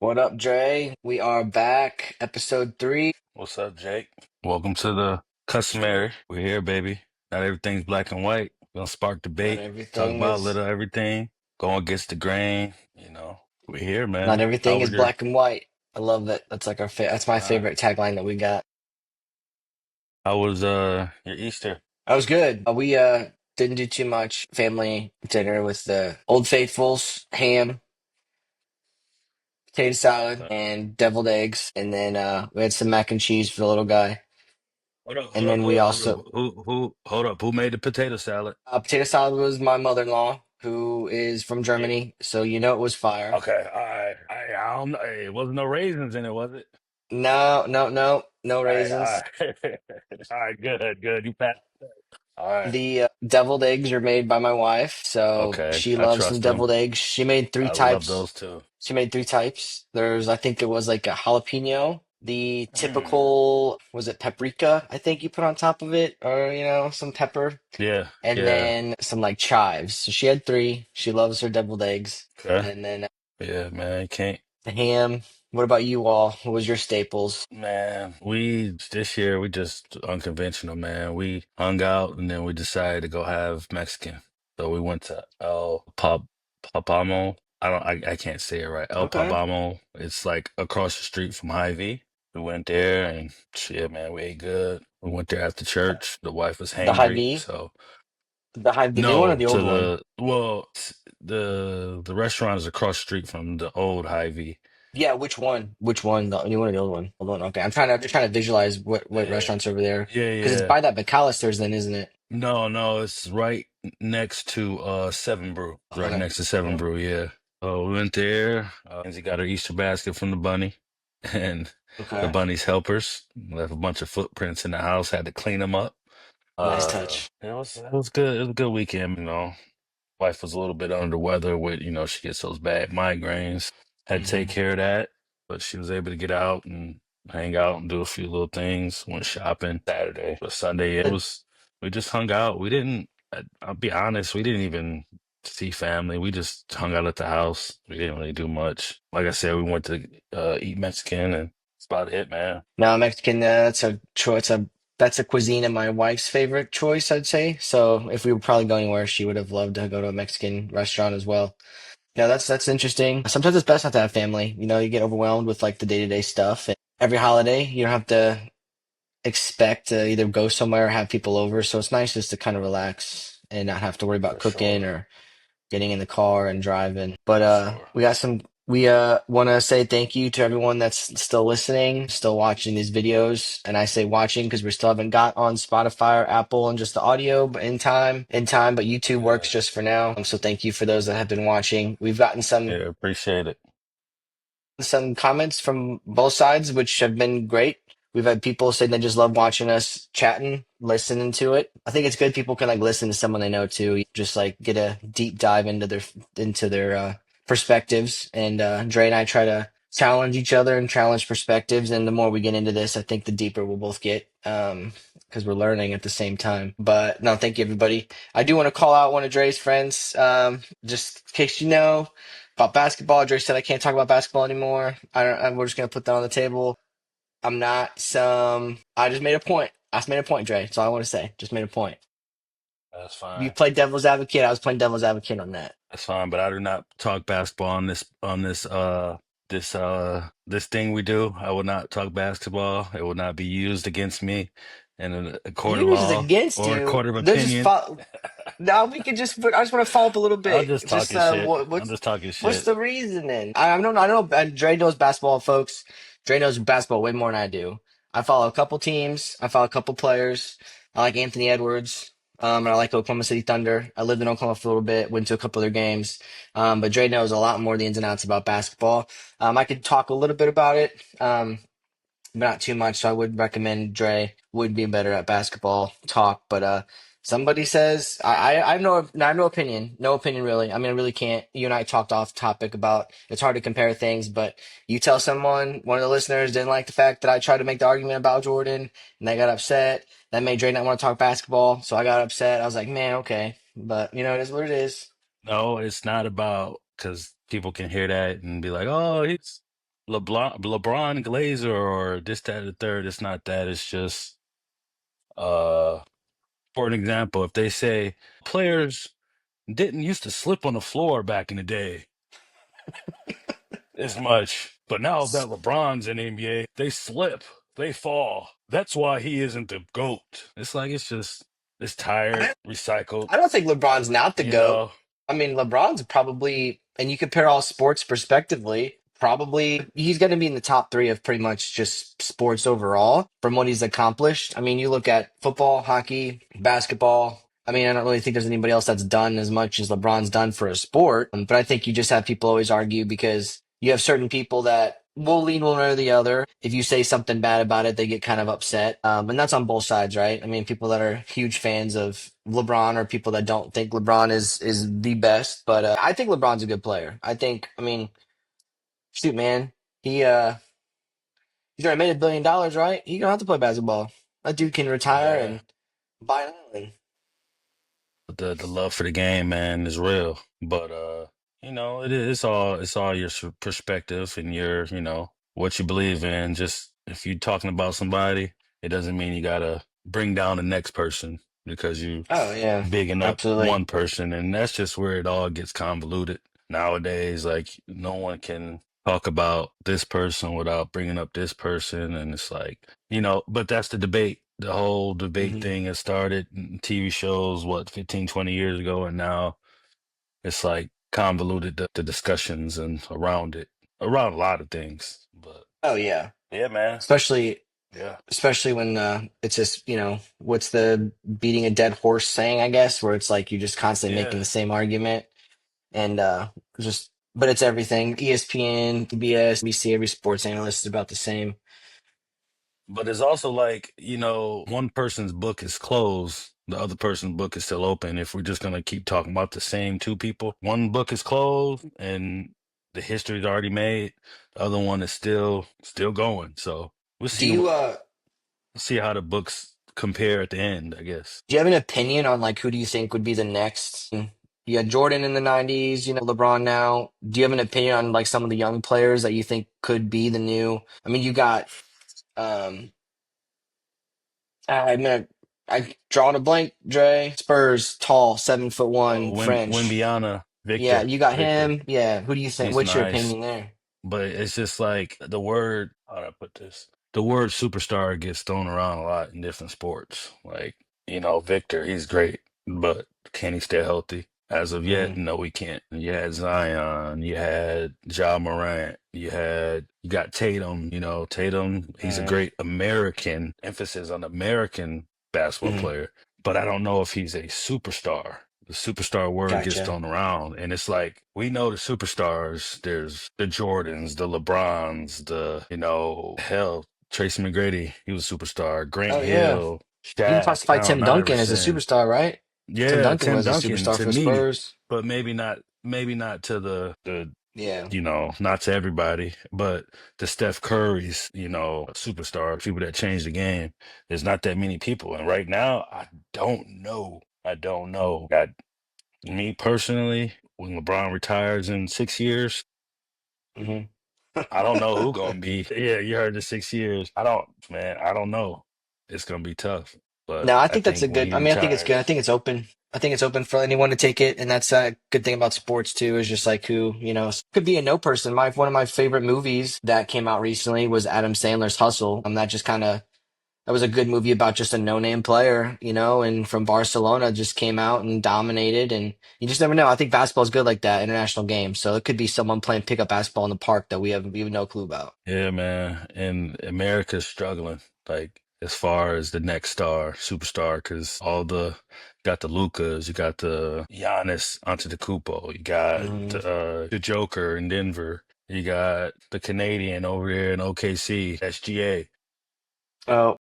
What up, Dre? We are back, episode 3. What's up, Jake? Welcome to the customary. We're here, baby. Not everything's black and white. We're gonna spark Not debate, talk everything about a is little everything, go against the grain. We're here, not man. How everything is was your black and white. I love that. That's like that's my uh favorite tagline that we got. how was your Easter? That was good. We didn't do too much. Family dinner with the Old Faithfuls, ham, potato salad, Uh, and deviled eggs, and then we had some mac and cheese for the little guy. Hold up, And hold up, then hold we up, hold up. also Who hold up, who made the potato salad? potato salad was my mother-in-law, who is from Yeah. Germany, so you know it was fire. Okay, all right. I don't know. Hey, it wasn't no raisins in it, was it? No, no, no, no All right, all raisins. right. All right, good, good. You passed. All right. The deviled eggs are made by my wife, so Okay, she I loves some trust them. deviled eggs. She made three I love types. those too. She made three types. There's, I think it was like a jalapeno, the Mm. typical, was it paprika? I think you put on top of it, or some pepper, Yeah, and yeah. then some like chives. So she had three. She loves her deviled eggs, Okay. and then Yeah, man, can't. the ham. What about you all? What was your staples? Man, we this year we just unconventional, man. We hung out and then we decided to go have Mexican. So we went to Papamo. I can't say it right. El Okay. Papamo. It's like across the street from Hy-Vee. We went there and shit, man, we ate good. We went there after church. The wife was The high hangry, V, so the new one or no the old to one? the restaurant is across the street from the old Hy-Vee. Yeah, which one? Which one? The new one or the old one? Hold on. Okay, I'm just trying to visualize what Yeah, restaurants over there yeah, because it's yeah. by that McAllister's, then, isn't it? No, no, it's right next to Seven Brew. It's right Okay. next to Seven Okay. Brew, yeah. So we went there. Kenzie got her Easter basket from the bunny and the Okay. bunny's helpers left a bunch of footprints in the house, had to clean them up. Nice touch. It was good. It was a good weekend. Wife was a little bit under the weather with, she gets those bad migraines. Had to take Hmm. care of that, but she was able to get out and hang out and do a few little things. Went shopping Saturday, but Sunday we just hung out. We didn't. I'll be honest, we didn't even see family. We just hung out at the house. We didn't really do much. Like I said, we went to eat Mexican, and that's about it, man. No, Mexican. That's a choice. That's a cuisine and my wife's favorite choice, I'd say. So if we were probably going anywhere, she would have loved to go to a Mexican restaurant as well. Yeah, that's interesting. Sometimes it's best not to have family. You get overwhelmed with like the day-to-day stuff. And every holiday, you don't have to expect to either go somewhere or have people over. So it's nice just to kind of relax and not have to worry about For cooking sure, or getting in the car and driving. But for sure. we want to say thank you to everyone that's still listening, still watching these videos. And I say watching because we still haven't got on Spotify or Apple and just the audio, but in time, but YouTube Yeah, works just for now. So thank you for those that have been watching. We've gotten some yeah, appreciate it. some comments from both sides, which have been great. We've had people saying they just love watching us chatting, listening to it. I think it's good people can like listen to someone they know too, just like get a deep dive into their perspectives. And Dre and I try to challenge each other and challenge perspectives. And the more we get into this, I think the deeper we'll both get because we're learning at the same time. But no, thank you everybody. I do want to call out one of Dre's friends, just in case you know about basketball. Dre said I can't talk about basketball anymore. I don't. We're just gonna put that on the table. I'm not some. I just made a point. I just made a point, Dre. That's all I want to say. Just made a point. That's You fine. played devil's advocate. I was playing devil's advocate on that. That's fine, but I do not talk basketball on this thing we do. I will not talk basketball. It will not be used against me in a court of Yours is law against or a you. court of There's just opinion. now we can just. I just want to follow up a little I'm bit. just Just talking shit. I'm what's just talking what's shit. the reasoning? I know. Dre knows basketball, folks. Dre knows basketball way more than I do. I follow a couple teams. I follow a couple players. I like Anthony Edwards. And I like Oklahoma City Thunder. I lived in Oklahoma for a little bit. Went to a couple of their games. But Dre knows a lot more of the ins and outs about basketball. I could talk a little bit about it. But not too much. So I would recommend Dre would be better at basketball talk. But somebody says I have no opinion, no opinion really. I mean, I really can't. You and I talked off topic about it's hard to compare things, but you tell someone one of the listeners didn't like the fact that I tried to make the argument about Jordan, and they got upset. That made Dre not want to talk basketball, so I got upset. I was like, man, okay, but it is what it is. No, it's not about because people can hear that and be like, "Oh, he's." LeBron Glazer or this, that, and the third. It's not that. It's just uh, for an example, if they say players didn't used to slip on the floor back in the day as much, but now that LeBron's in the NBA, they slip, they fall. That's why he isn't the GOAT. It's like it's tired, recycled, I don't think LeBron's not the you GOAT. know. I mean, LeBron's probably, and you compare all sports prospectively, probably he's going to be in the top three of pretty much just sports overall from what he's accomplished. I mean, you look at football, hockey, basketball. I mean, I don't really think there's anybody else that's done as much as LeBron's done for a sport. But I think you just have people always argue because you have certain people that will lean one way or the other. If you say something bad about it, they get kind of upset. And that's on both sides, right? I mean, people that are huge fans of LeBron or people that don't think LeBron is the best. But I think LeBron's a good player. I mean, shoot, man, he he's already made $1 billion, right? He don't have to play basketball. That dude can retire Yeah. and buy an island. The love for the game, man, is real. But it's all your perspective and your what you believe in. Just if you're talking about somebody, it doesn't mean you gotta bring down the next person because you Oh yeah, bigging up absolutely. one person, and that's just where it all gets convoluted nowadays. Like no one can talk about this person without bringing up this person, and it's like but that's the debate. The whole debate Hmm. thing has started in TV shows, what, 15, 20 years ago, and now it's like convoluted the discussions and around a lot of things. But Oh yeah, yeah, man. especially Yeah. especially when it's just what's the beating a dead horse saying, I guess, where it's like you're just constantly making Yeah. the same argument and just but it's everything. ESPN, PBS, NBC, every sports analyst is about the same. But it's also like, one person's book is closed, the other person's book is still open. If we're just gonna keep talking about the same two people, one book is closed and the history's already made. The other one is still going. So we'll Do see you see how the books compare at the end, I guess. do you have an opinion on like who do you think would be the next? You had Jordan in the 90s, LeBron now. Do you have an opinion on like some of the young players that you think could be the new? I mean, you got um I'm gonna I drawing a blank, Dre. Spurs, tall, 7 foot Oh, one, French. Wimbiana, Yeah, Victor, you got Victor. him. Yeah, who do you think? He's What's your nice. opinion there? But it's just like the word, how do I put this? The word superstar gets thrown around a lot in different sports. Like, Victor, he's great, but can he stay healthy? As of yet, Hmm. no, we can't. You had Zion, you had Ja Morant, you got Tatum, Tatum, he's a great American, emphasis on American basketball Hmm. player, but I don't know if he's a superstar. The superstar word gets Gotcha. thrown around, and it's like we know the superstars. There's the Jordans, the LeBrons, hell, Tracy McGrady, he was a superstar. Grant Oh yeah. Hill, You can Shaq, classify Allen Tim Duncan as a Iverson. superstar, right? Tim Yeah, Duncan Tim was a Duncan superstar to for me, Spurs. but maybe not to the Yeah. not to everybody, but the Steph Curry's, superstar, people that changed the game. There's not that many people, and right now, I don't know. I don't know. Me personally, when LeBron retires in 6 years, Hmm. I don't know who gonna be. Yeah, you heard the 6 years. I don't know. It's gonna be tough, but No, I I think that's a think when good. he I mean, I think it's good. I retires, think it's open. I think it's open for anyone to take it, and that's a good thing about sports too. Is just like who could be a no person. My one of my favorite movies that came out recently was Adam Sandler's Hustle. That just kind of that was a good movie about just a no name player, and from Barcelona just came out and dominated. And you just never know. I think basketball is good like that, international game. So it could be someone playing pickup basketball in the park that we have no clue about. yeah, man, and America's struggling, like as far as the next superstar, because got the Lucas, you got the Giannis Antetokounmpo, you got Hmm. the Joker in Denver, you got the Canadian over there in OKC, SGA. Oh,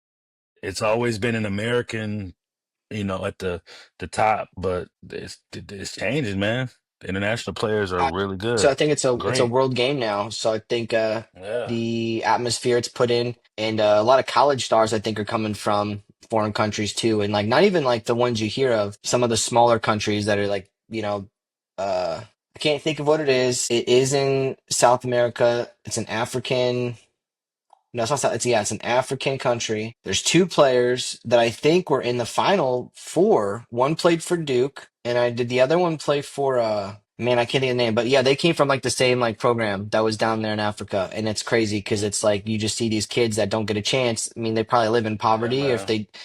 It's always been an American, at the top, but it's changing, man. The international players are really so I good, think it's a great. world game now. So I think Yeah. the atmosphere it's put in, and a lot of college stars I think are coming from foreign countries too, and like not even like the ones you hear of. Some of the smaller countries that are like I I can't think of what it is. It is in South America. It's an African. No, it's not South. It's an African country. There's two players that I think were in the final four. One played for Duke, and I did the other one play for man, I can't think of the name, but yeah, they came from like the same like program that was down there in Africa, and it's crazy because it's like you just see these kids that don't get a chance. I mean, they probably live in Yeah, poverty man.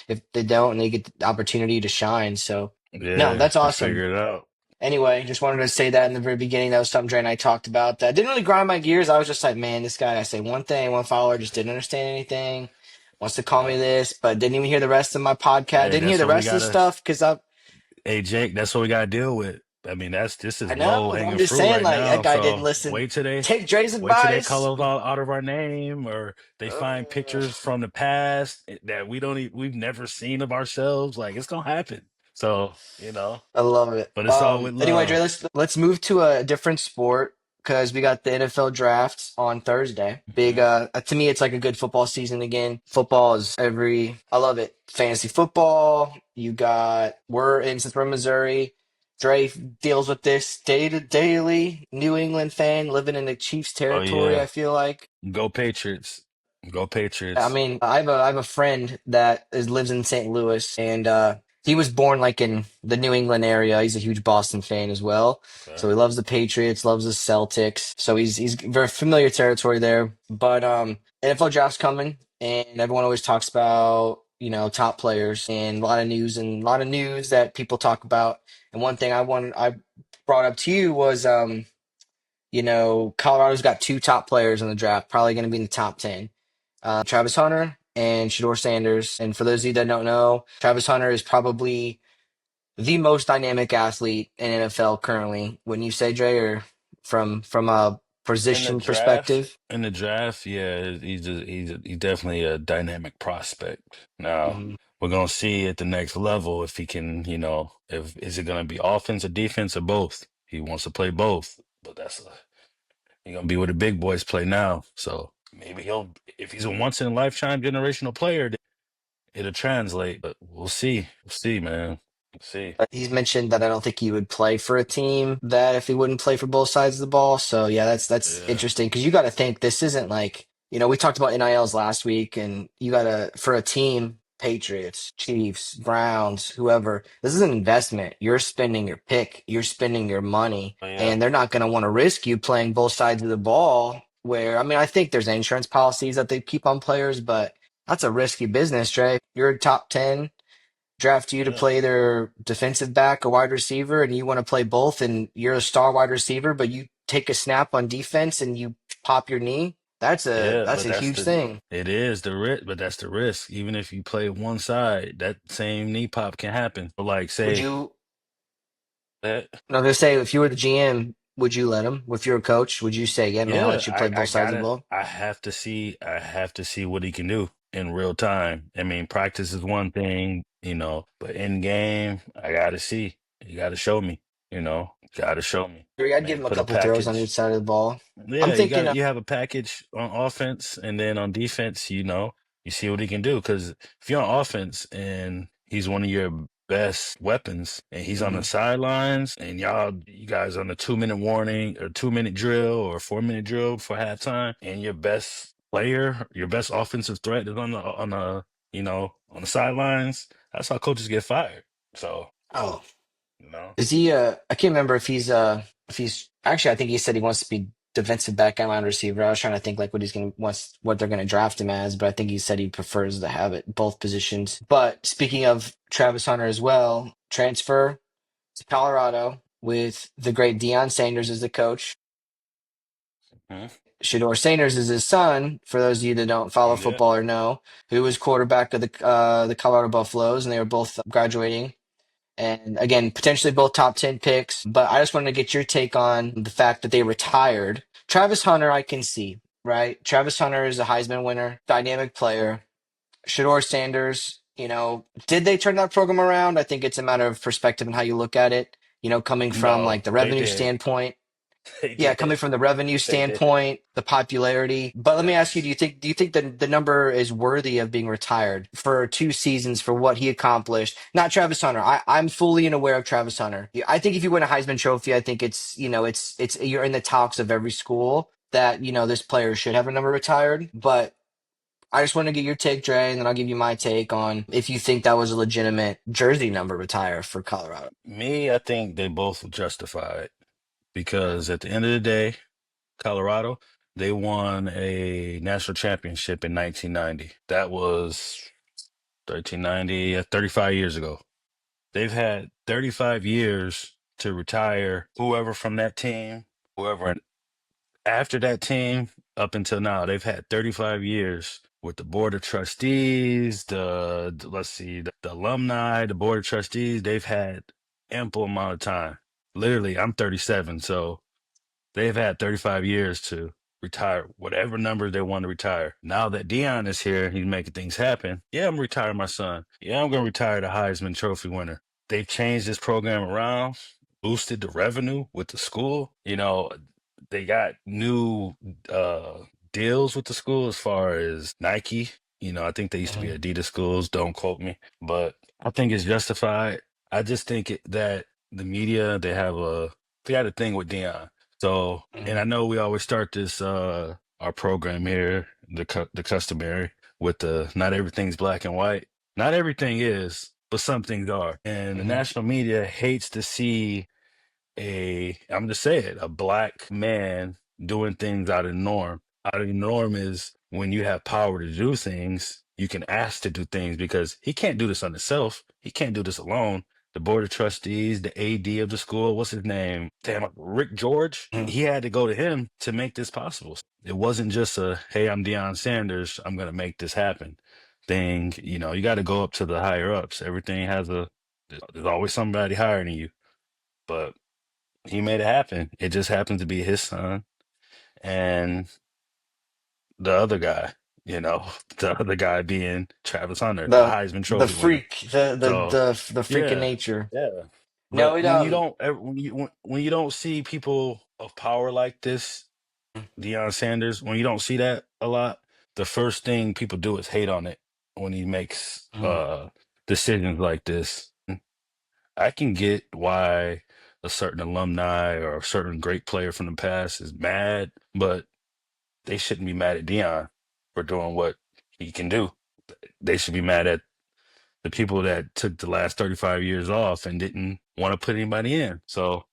if they don't, and they get the opportunity to shine. So no, Yeah, that's I awesome. figured it out. Anyway, just wanted to say that in the very beginning. That was something Dre and I talked about. That didn't really grind my gears. I was just like, man, this guy, I say one thing, one follower just didn't understand anything. Wants to call me Yeah. this, but didn't even hear the rest of my podcast. Hey, Didn't hear that's the what we rest of the gotta. stuff because Hey, Jake, that's what we gotta deal with. I mean, this is I low know. I'm hanging just fruit saying, right like, that now. guy didn't So listen. Take Dre's wait till they advice. call us out of our name, or they find Uh, pictures from the past that we've never seen of ourselves. Like it's gonna happen. So I love it. but it's all with Anyway, Dre, love. let's move to a different sport because we got the NFL draft on Thursday. Big Mhm. to me it's like a good football season again. Football is every I love it. Fantasy football. We're in since we're in Missouri. Dre deals with this day to daily. New England fan living in the Chiefs Oh territory, I yeah, feel like. go Patriots, go I Patriots. mean, I have a friend that lives in St. Louis, and he was born like in the New England area. He's a huge Boston fan as well, Okay. so he loves the Patriots, loves the Celtics. So he's very familiar territory there. But NFL draft's coming, and everyone always talks about top players and a lot of news that people talk about. And one thing I brought up to you was Colorado's got two top players in the draft, probably going to be in the top 10. Travis Hunter and Shador Sanders. And for those of you that don't know, Travis Hunter is probably the most dynamic athlete in NFL currently. When you say Dre, or from a position perspective. In the draft, yeah, he's definitely a dynamic prospect. Now Mhm. we're gonna see at the next level if he can, if is it gonna be offense or defense or both. He wants to play both, but he's gonna be where the big boys play now. So maybe he'll, if he's a once in a lifetime generational player, then it'll translate. But we'll see. We'll see, man. We'll see. He's mentioned that I don't think he would play for a team that if he wouldn't play for both sides of the ball. So yeah, that's Yeah, interesting because you got to think this isn't like we talked about NILs last week, and you got to for a team, Patriots, Chiefs, Browns, whoever. This is an investment. You're spending your pick, you're spending your money, oh, yeah, and they're not going to want to risk you playing both sides of the ball. Where I mean, I think there's insurance policies that they keep on players, but that's a risky business, Trey. You're a top 10 draft you to yeah. play their defensive back or wide receiver, and you want to play both, and you're a star wide receiver, but you take a snap on defense and you pop your knee. Yeah, That's but a huge thing. it is the risk, but that's the risk. Even if you play one side, that same knee pop can happen. But like Would say you? that, I'm gonna say if you were the GM, would you let him? If you're a coach, would you say, "Yeah, man, I'll yeah, let you play both sides of the ball"? I have to see what he can do in real time. I mean, practice is one thing, but in game, I gotta see. You gotta show me, gotta show me. I'd give Maybe him a put a couple throws on each package. side of the ball. I'm Yeah, thinking, you have a package on offense, and then on defense, you see what he can do. Because if you're on offense and he's one of your best weapons, and he's on the Mhm. sidelines, and you guys on a 2 minute warning or 2 minute drill or 4 minute drill for halftime, and your best player, your best offensive threat is on the sidelines. That's how coaches get fired. So Oh, you know, is he? I can't remember if he's actually. I think he said he wants to be defensive back and wide receiver. I was trying to think like what they're gonna draft him as, but I think he said he prefers to have it both positions. But speaking of Travis Hunter as well, transfer to Colorado with the great Deion Sanders as the coach. Mhm. Shador Sanders is his son. For those of you that don't follow Yeah, football or know, who was quarterback of the Colorado Buffaloes, and they were both graduating. And again, potentially both top 10 picks, but I just wanted to get your take on the fact that they retired. Travis Hunter, I can see, right? Travis Hunter is a Heisman winner, dynamic player. Shador Sanders, did they turn that program around? I think it's a matter of perspective and how you look at it, coming from no, like the they revenue did. standpoint. They Yeah, coming did. from the revenue They did. standpoint, the popularity. But let me ask you, Yes. do you think that the number is worthy of being retired for 2 seasons for what he accomplished? Not Travis Hunter. I'm fully unaware of Travis Hunter. I think if you win a Heisman Trophy, I think it's you're in the talks of every school that, this player should have a number retired. But I just want to get your take, Dre, and then I'll give you my take on if you think that was a legitimate jersey number retire for Colorado. Me, I think they both justify it because at the end of the day, Colorado, they won a national championship in 1990. That was 1390, 35 years ago. They've had 35 years to retire whoever from that team, whoever after that team up until now. They've had 35 years with the board of trustees, let's see, the alumni, the board of trustees. They've had ample amount of time. Literally, I'm 37, so they've had 35 years to retire whatever number they want to retire. Now that Deion is here, he's making things happen. Yeah, I'm retiring my son. Yeah, I'm going to retire the Heisman Trophy winner. They've changed this program around, boosted the revenue with the school. They got new uh, deals with the school as far as Nike. I think they used to be Mhm. Adidas schools. Don't quote me, but I think it's justified. I just think that the media they had a thing with Dion. So, and I Mhm. know we always start this our program here, the customary with the not everything's black and white. Not everything is, but some things are. And the Mhm. national media hates to see I'm just say it, a black man doing things out of the norm. Out of the norm is when you have power to do things, you can ask to do things because he can't do this on himself. He can't do this alone. The board of trustees, the AD of the school, what's his name? Damn, Rick George. Mhm. He had to go to him to make this possible. It wasn't just hey, I'm Deion Sanders, I'm gonna make this happen thing. You got to go up to the higher ups. Everything there's always somebody higher than you. But he made it happen. It just happened to be his son and the other guy, you know, the other guy being Travis Hunter, the The Heisman the Trophy winner. freak, So the freak of yeah, nature. yeah. No, But when you don't ever- when you don't see people of power like this, Deion Sanders, when you don't see that a lot, the first thing people do is hate on it when he makes Mhm. decisions like this. I can get why a certain alumni or a certain great player from the past is mad, but they shouldn't be mad at Dion for doing what he can do. They should be mad at the people that took the last 35 years off and didn't want to put anybody in. So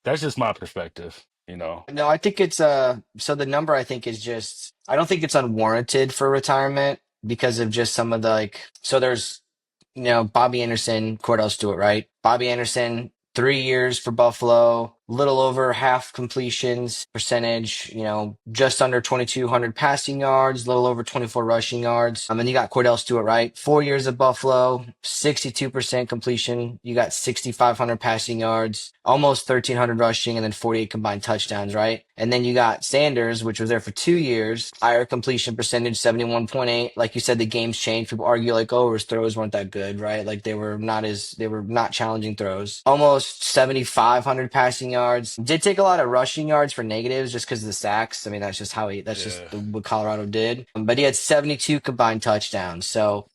that's just my perspective. No, I think it's so the number I think is just I don't think it's unwarranted for retirement because of just some of the so there's Bobby Anderson, Cordell Stewart, right? Bobby Anderson, 3 years for Buffalo, little over half completions percentage, just under 2,200 passing yards, little over 24 rushing yards. And you got Cordell Stewart, right? 4 years at Buffalo, 62% completion. You got 6,500 passing yards, almost 1,300 rushing, and then 48 combined touchdowns, right? And then you got Sanders, which was there for 2 years, higher completion percentage, 71.8. Like you said, the game's changed. People argue like, oh, his throws weren't that good, right? Like they were not challenging throws. Almost 7,500 passing yards. Did take a lot of rushing yards for negatives just because of the sacks. I mean, that's just Yeah. what Colorado did. But he had 72 combined touchdowns. So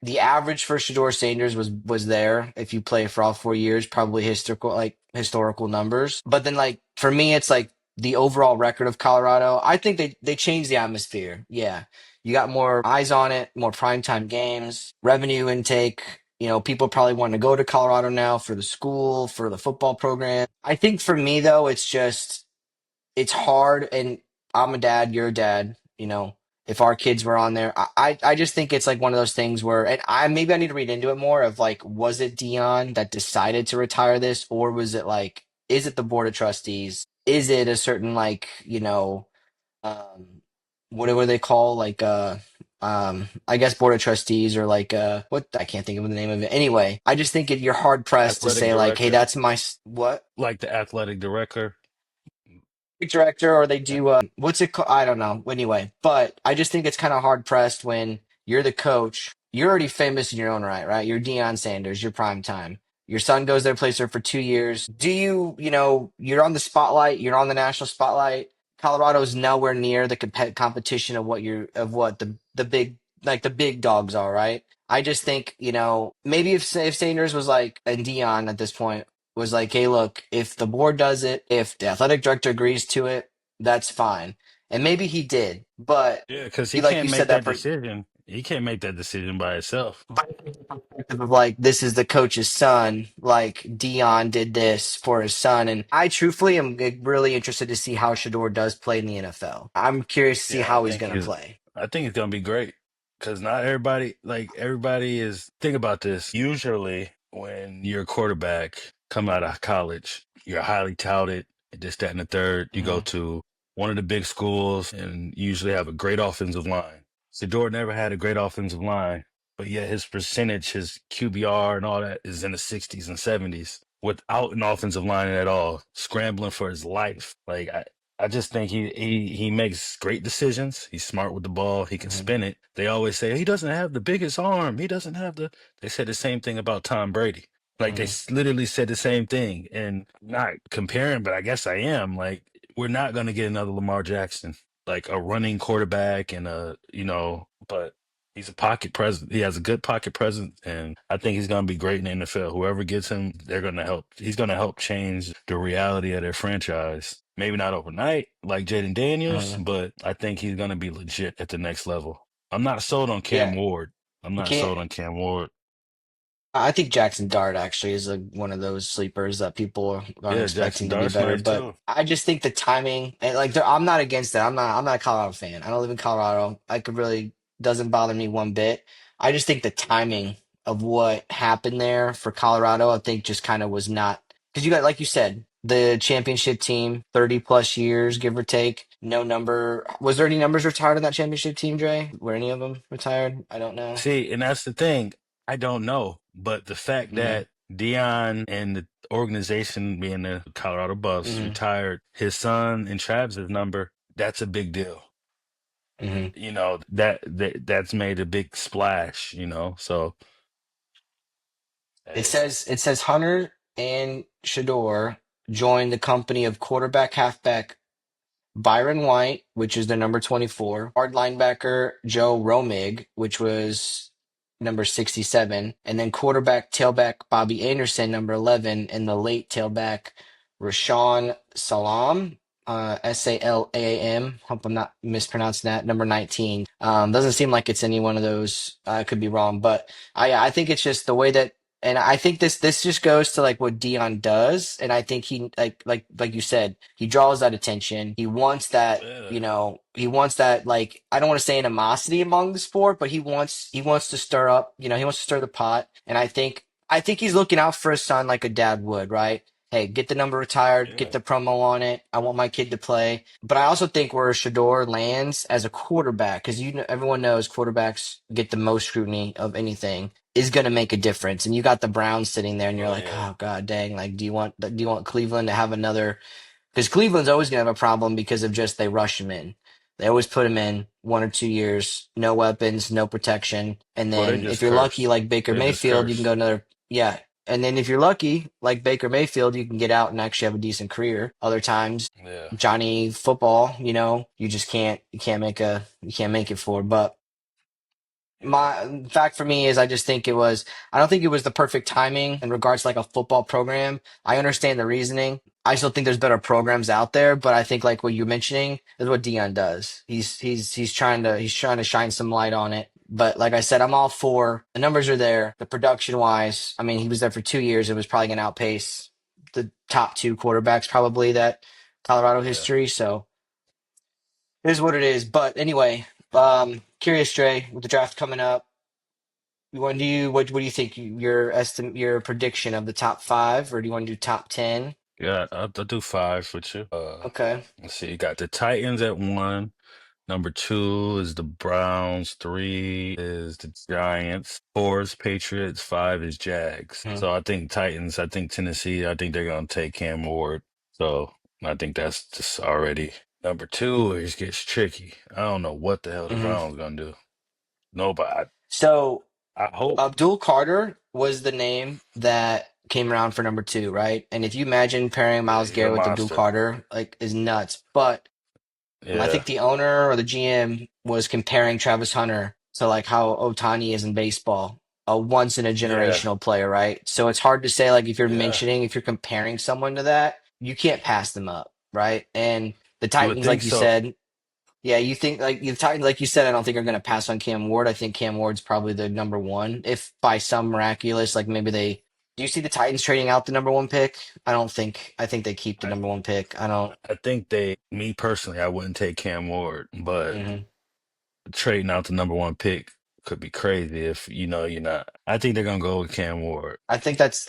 the average for Shador Sanders was there if you play for all 4 years, probably historical numbers. But then for me, it's like the overall record of Colorado. I think they changed the atmosphere. Yeah. You got more eyes on it, more primetime games, revenue intake. People probably want to go to Colorado now for the school, for the football program. I think for me though, it's hard, and I'm a dad, you're a dad, if our kids were on there. I just think it's like one of those things where, and I need to read into it more of like, was it Dion that decided to retire this, or was it is it the board of trustees? Is it a certain um what do they call I guess board of trustees, or what, I can't think of the name of it. Anyway, I just think you're hard pressed to Athletic say hey, director, that's what like the athletic director. director, or they Yeah. do what's it called? I don't know. Anyway, but I just think it's kind of hard pressed when you're the coach. You're already famous in your own right, right? You're Deion Sanders, you're prime time. Your son goes there, plays there for 2 years. Do you, you're on the spotlight, you're on the national spotlight. Colorado's nowhere near the competition of what the big like the big dogs are, right? I just think, maybe if Sanders was like, and Dion at this point was like, hey, look, if the board does it, if the athletic director agrees to it, that's fine. And maybe he did, but Yeah, because he you like can't you make said that that decision. He can't make that decision by himself. perspective of like this is the coach's son, like Dion did this for his son, and I truthfully am really interested to see how Shador does play in the NFL. I'm curious to see Yeah, how he's gonna play. I think it's gonna be great because not everybody, like everybody is. Think about this. Usually, when you're a quarterback, come out of college, you're highly touted. This, that, and the third. You go Hmm. to one of the big schools, and you usually have a great offensive line. Sador never had a great offensive line, but yet his percentage, his QBR, and all that is in the 60s and 70s without an offensive line at all, scrambling for his life. I just think he makes great decisions. He's smart with the ball. He can Hmm. spin it. They always say he doesn't have the biggest arm. He doesn't have the. They said the same thing about Tom Brady. Like Hmm. literally said the same thing. And not comparing, but I guess I am. Like we're not gonna get another Lamar Jackson, like a running quarterback and but he's a pocket presence. He has a good pocket presence, and I think he's gonna be great in the NFL. Whoever gets him, they're gonna help. He's gonna help change the reality of their franchise. Maybe not overnight, like Jaden Daniels, Hmm. but I think he's gonna be legit at the next level. I'm not sold on Cam Yeah, Ward. I'm you not can't. sold on Cam Ward. I think Jackson Dart actually is one of those sleepers that people aren't Yeah, Jackson expecting to be Dart's better. nice But too. I just think the timing and like I'm not against it. I'm not a Colorado fan. I don't live in Colorado. I could really doesn't bother me one bit. I just think the timing of what happened there for Colorado, I think just kind of was not because you got like you said the championship team, 30 plus years give or take. No number. Was there any numbers retired on that championship team, Dre? Were any of them retired? I don't know. See, and that's the thing. I don't know, but the fact Hmm. that Dion and the organization, being the Colorado Buffs, Hmm. retired his son and Travis's number, that's a big deal. Hmm. That's made a big splash. So It hey, says it says Hunter and Shador joined the company of quarterback halfback Byron White, which is the number 24, hard linebacker Joe Romig, which was number 67, and then quarterback tailback Bobby Anderson, number 11, and the late tailback Rashawn Salam, Salam. Hope I'm not mispronouncing that, number 19. Doesn't seem like it's any one of those. I could be wrong, but I think it's just the way that and I think this just goes to like what Dion does, and I think he like you said, he draws that attention. He wants that, yeah, he wants that like I don't want to say animosity among the sport, but he wants to stir up, he wants to stir the pot, and I think he's looking out for his son like a dad would, right? Hey, get the number retired, get yeah, the promo on it. I want my kid to play. But I also think where Shador lands as a quarterback, because everyone knows quarterbacks get the most scrutiny of anything is going to make a difference. And you got the Browns sitting there, and you're oh like, yeah, oh god, dang! Like, do you want Cleveland to have another? Because Cleveland's always going to have a problem because of just they rush him in. They always put him in 1 or 2 years, no weapons, no protection, and well they then if just you're lucky, curse. like Baker They just Mayfield, you can curse. go another yeah. And then if you're lucky, like Baker Mayfield, you can get out and actually have a decent career. Other times, Yeah, Johnny Football, you just you can't make it for. But yeah, my fact for me is I don't think it was the perfect timing in regards to like a football program. I understand the reasoning. I still think there's better programs out there, but I think like what you're mentioning is what Dion does. He's trying to shine some light on it. But like I said, I'm all for the numbers are there. The production wise, I mean, he was there for 2 years. It was probably going to outpace the top two quarterbacks probably that Colorado yeah. history. So it is what it is. But anyway, curious, Trey, with the draft coming up. What do you think your prediction of the top five, or do you want to do top 10? Yeah, I'll do five with you. Okay. Let's see. You got the Titans at one. Number two is the Browns. Three is the Giants. Four is Patriots. Five is Jags. Mhm. So I think Titans. I think Tennessee. I think they're gonna take Cam Ward. So I think that's just already number two. It gets tricky. I don't know what the hell the Mhm. Browns gonna do. No, but So I hope. Abdul Carter was the name that came around for number two, right? And if you imagine pairing Yeah, Miles he's a Garrett with Abdul monster. Carter, like is nuts. But I Yeah, think the owner or the GM was comparing Travis Hunter to like how Otani is in baseball, a once in a yeah, generational player, right? So it's hard to say like yeah. if you're comparing someone to that, you can't pass them up, right? And the You would Titans, think like you so. said, yeah, you think like the Titans, like you said, I don't think are going to pass on Cam Ward. I think Cam Ward's probably the number one. If by some miraculous, like maybe they, do you see the Titans trading out the number one pick? I don't think. I think they keep the I, number one pick. I don't. I think me personally, I wouldn't take Cam Ward, but Mhm. trading out the number one pick could be crazy if you know you're not. I think they're gonna go with Cam Ward.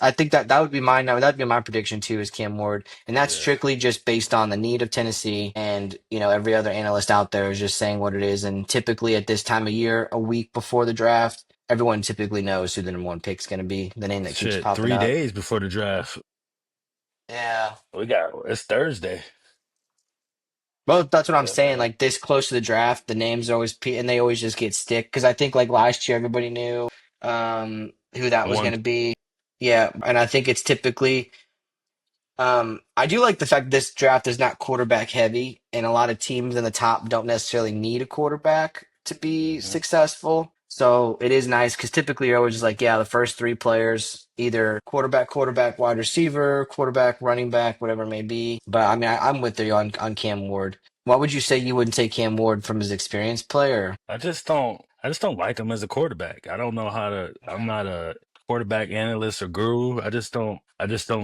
I think that that would be mine. That would be my prediction too, is Cam Ward, and that's Yeah, strictly just based on the need of Tennessee, and every other analyst out there is just saying what it is. And typically at this time of year, a week before the draft, everyone typically knows who the number one pick is going to be. The name that keeps shit. popping Three up. days before the draft, Yeah. it's Thursday. Well, that's what I'm Yeah, saying. man. Like this close to the draft, the names are always and they always just get stick because I think like last year everybody knew who that I was going want. to be. Yeah, and I think it's typically I do like the fact this draft is not quarterback heavy, and a lot of teams in the top don't necessarily need a quarterback to be Mhm. successful. So it is nice because typically you're always just like, yeah, the first three players, either quarterback, wide receiver, quarterback, running back, whatever it may be. But I mean, I'm with you on Cam Ward. Why would you say you wouldn't take Cam Ward from his experience player? I just don't like him as a quarterback. I don't know how to. I'm Okay. not a quarterback analyst or guru. I just don't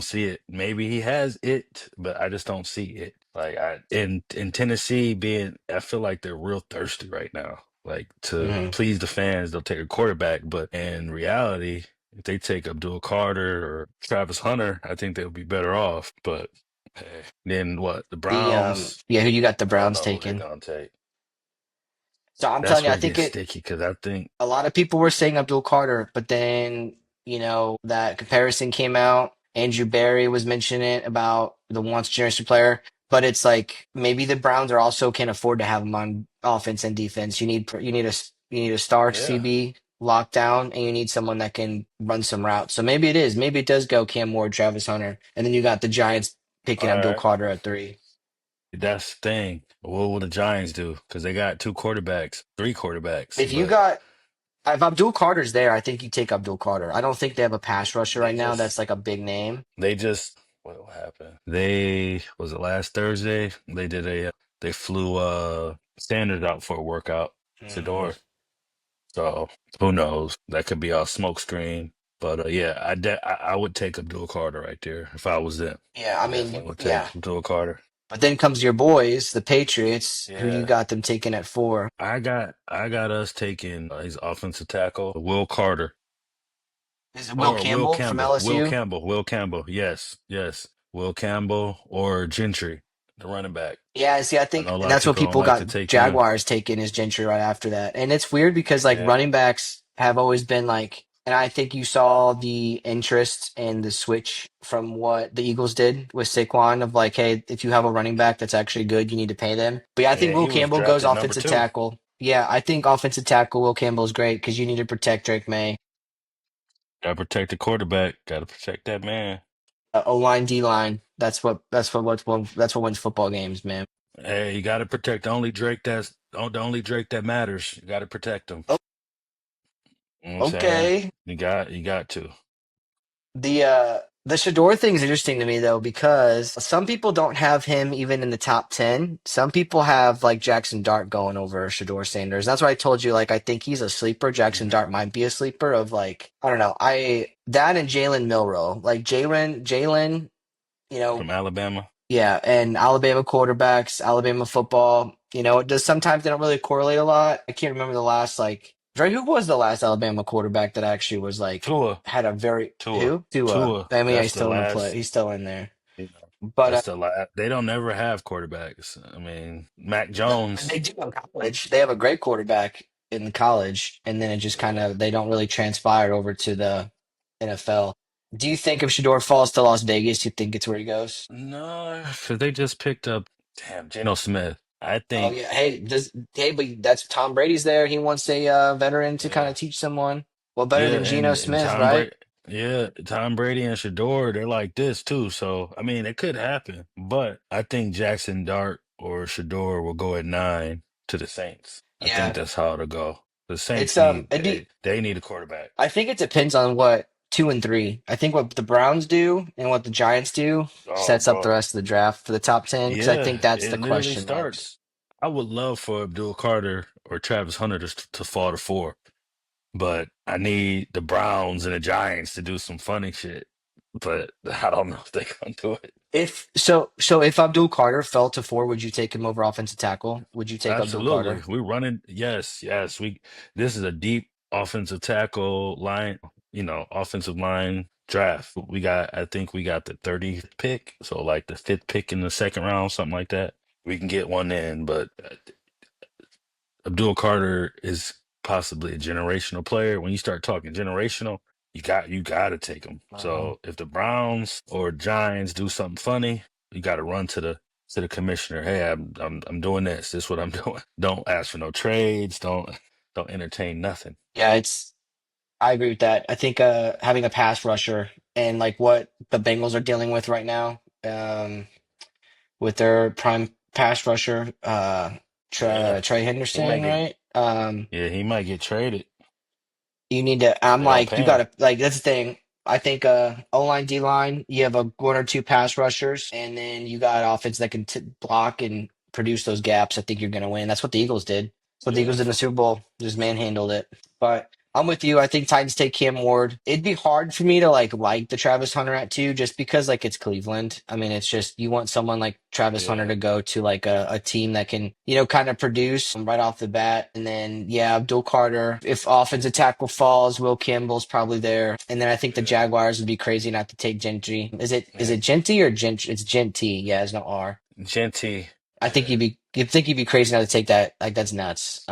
see it. Maybe he has it, but I just don't see it. Like in Tennessee, being I feel like they're real thirsty right now. Like to Hmm. please the fans, they'll take a quarterback, but in reality, if they take Abdul Carter or Travis Hunter, I think they'll be better off. But hey, then what? The The Browns? yeah, who you got the I don't Browns know who they're taking? gonna take. So I'm telling That's you, I where it think gets it. sticky because I think. A lot of people were saying Abdul Carter, but then, that comparison came out. Andrew Barry was mentioning it about the once generation player, but it's like maybe the Browns are also can't afford to have him on offense and defense. You need a star Yeah. CB locked down, and you need someone that can run some routes. So maybe it is. Maybe it does go Cam Ward, Travis Hunter, and then you got the Giants All picking Abdul right. Carter at three. That's the thing. What will the Giants do? Because they got two quarterbacks, three quarterbacks, If you but got If Abdul Carter's there, I think you take Abdul Carter. I don't think they have a pass rusher they right now just that's like a big name. they just what happened? They was it last Thursday? They did a they flew Sanders out for a workout, Mm. Shador. So who knows? That could be all smoke screen. But yeah, I would take Abdul Carter right there if I was them. Yeah, I mean, Definitely would take yeah. Abdul Carter. But then comes your boys, the Patriots, who you Yeah. got them taking at four. I got us taking his offensive tackle, Will Carter. Is it Will Or Will Campbell from Campbell. LSU? Will Campbell. Yes, yes. Will Campbell or Gentry, the running back. Yeah, see, I I think, know a and lot of that's what people don't people like got to take him. Jaguars taking is Gentry right after that. And it's weird because like Yeah. running backs have always been like, and I think you saw the interest and the switch from what the Eagles did with Saquon of like, hey, if you have a running back that's actually good, you need to pay them. But yeah, I think Yeah, Will he was Campbell goes drafted number offensive two. tackle. Yeah, I think offensive tackle Will Campbell is great because you need to protect Drake May. Gotta protect the quarterback. Gotta protect that man. O line, D line. That's what wins football games, man. Hey, you gotta protect the only Drake that matters. You gotta protect him. Oh, You know what I'm saying? okay. You got to. The Shador thing is interesting to me though because some people don't have him even in the top 10. Some people have like Jackson Dart going over Shador Sanders. That's why I told you like I think he's a sleeper. Jackson Hmm. Dart might be a sleeper of like I don't know. I that and Jalen Milrow. Like Jalen, you know, From Alabama. yeah, and Alabama quarterbacks, Alabama football, it does sometimes they don't really correlate a lot. I can't remember the last like Dre, who was the last Alabama quarterback that actually was like Tua. had a very Tua. who? Tua. Tua. I mean, yeah, That's he's the still in the play. last. He's still in there. You know, But that's the la They don't never have quarterbacks. I mean, Mac Jones. they do in college. They have a great quarterback in the college, and then it just kind Yeah. of they don't really transpire over to the NFL. Do you think if Shador falls to Las Vegas, you think it's where he goes? No, because they just picked up, damn, Geno Smith. I Oh think, yeah, but that's Tom Brady's there. He wants a veteran to kind yeah, of teach someone. Well, better yeah, than Geno and Smith, Tom right? Brady. Yeah, Tom Brady and Shador, they're like this too. So, I mean, it could happen, but I think Jackson Dart or Shador will go at 9 to the Saints. I think Yeah, that's how it'll go. The Saints it's need it'd be. they need a quarterback. I think it depends on what 2 and 3. I think what the Browns do and what the Giants do Oh, sets up the bro. rest of the draft for the top 10 because I Yeah, think that's the it literally question marks. starts. I would love for Abdul Carter or Travis Hunter to fall to 4, but I need the Browns and the Giants to do some funny shit. But I don't know if they're gonna do it. So if Abdul Carter fell to 4, would you take him over offensive tackle? Would you take Abdul Absolutely. Carter? We're running. Yes, yes. This is a deep offensive tackle line, offensive line draft. I think we got the 30th pick. So like the fifth pick in the second round, something like that. We can get one in, but Abdul Carter is possibly a generational player. When you start talking generational, you got to take him. Uh, So if the Browns or Giants do something funny, you got to run to the commissioner. Hey, I'm doing this. This is what I'm doing. Don't ask for no trades. Don't entertain nothing. yeah, it's I agree with that. I think having a pass rusher and like what the Bengals are dealing with right now, with their prime pass rusher, Yeah, Trey he might Henderson, get. right? Yeah, he might get traded. You need to. I'm They don't like, you pay him. gotta like that's the thing. I think O line, D line, you have a one or two pass rushers, and then you got offense that can block and produce those gaps. I think you're gonna win. That's what the Eagles did. That's what the Yeah, Eagles did in the Super Bowl. Just manhandled it. But I'm with you. I think Titans take Cam Ward. It'd be hard for me to like the Travis Hunter at 2, just because like it's Cleveland. I mean, it's just you want someone like Travis Hunter yeah, to go to like a team that can, kind of produce right off the bat. And then yeah, Abdul Carter. If offensive tackle falls, Will Campbell's probably there. And then I think the yeah. Jaguars would be crazy not to take Gentry. Is it Man, Genty or Gent? It's Genty. Yeah, there's no R. Genty. I think Yeah. you'd be crazy not to take that. Like that's nuts.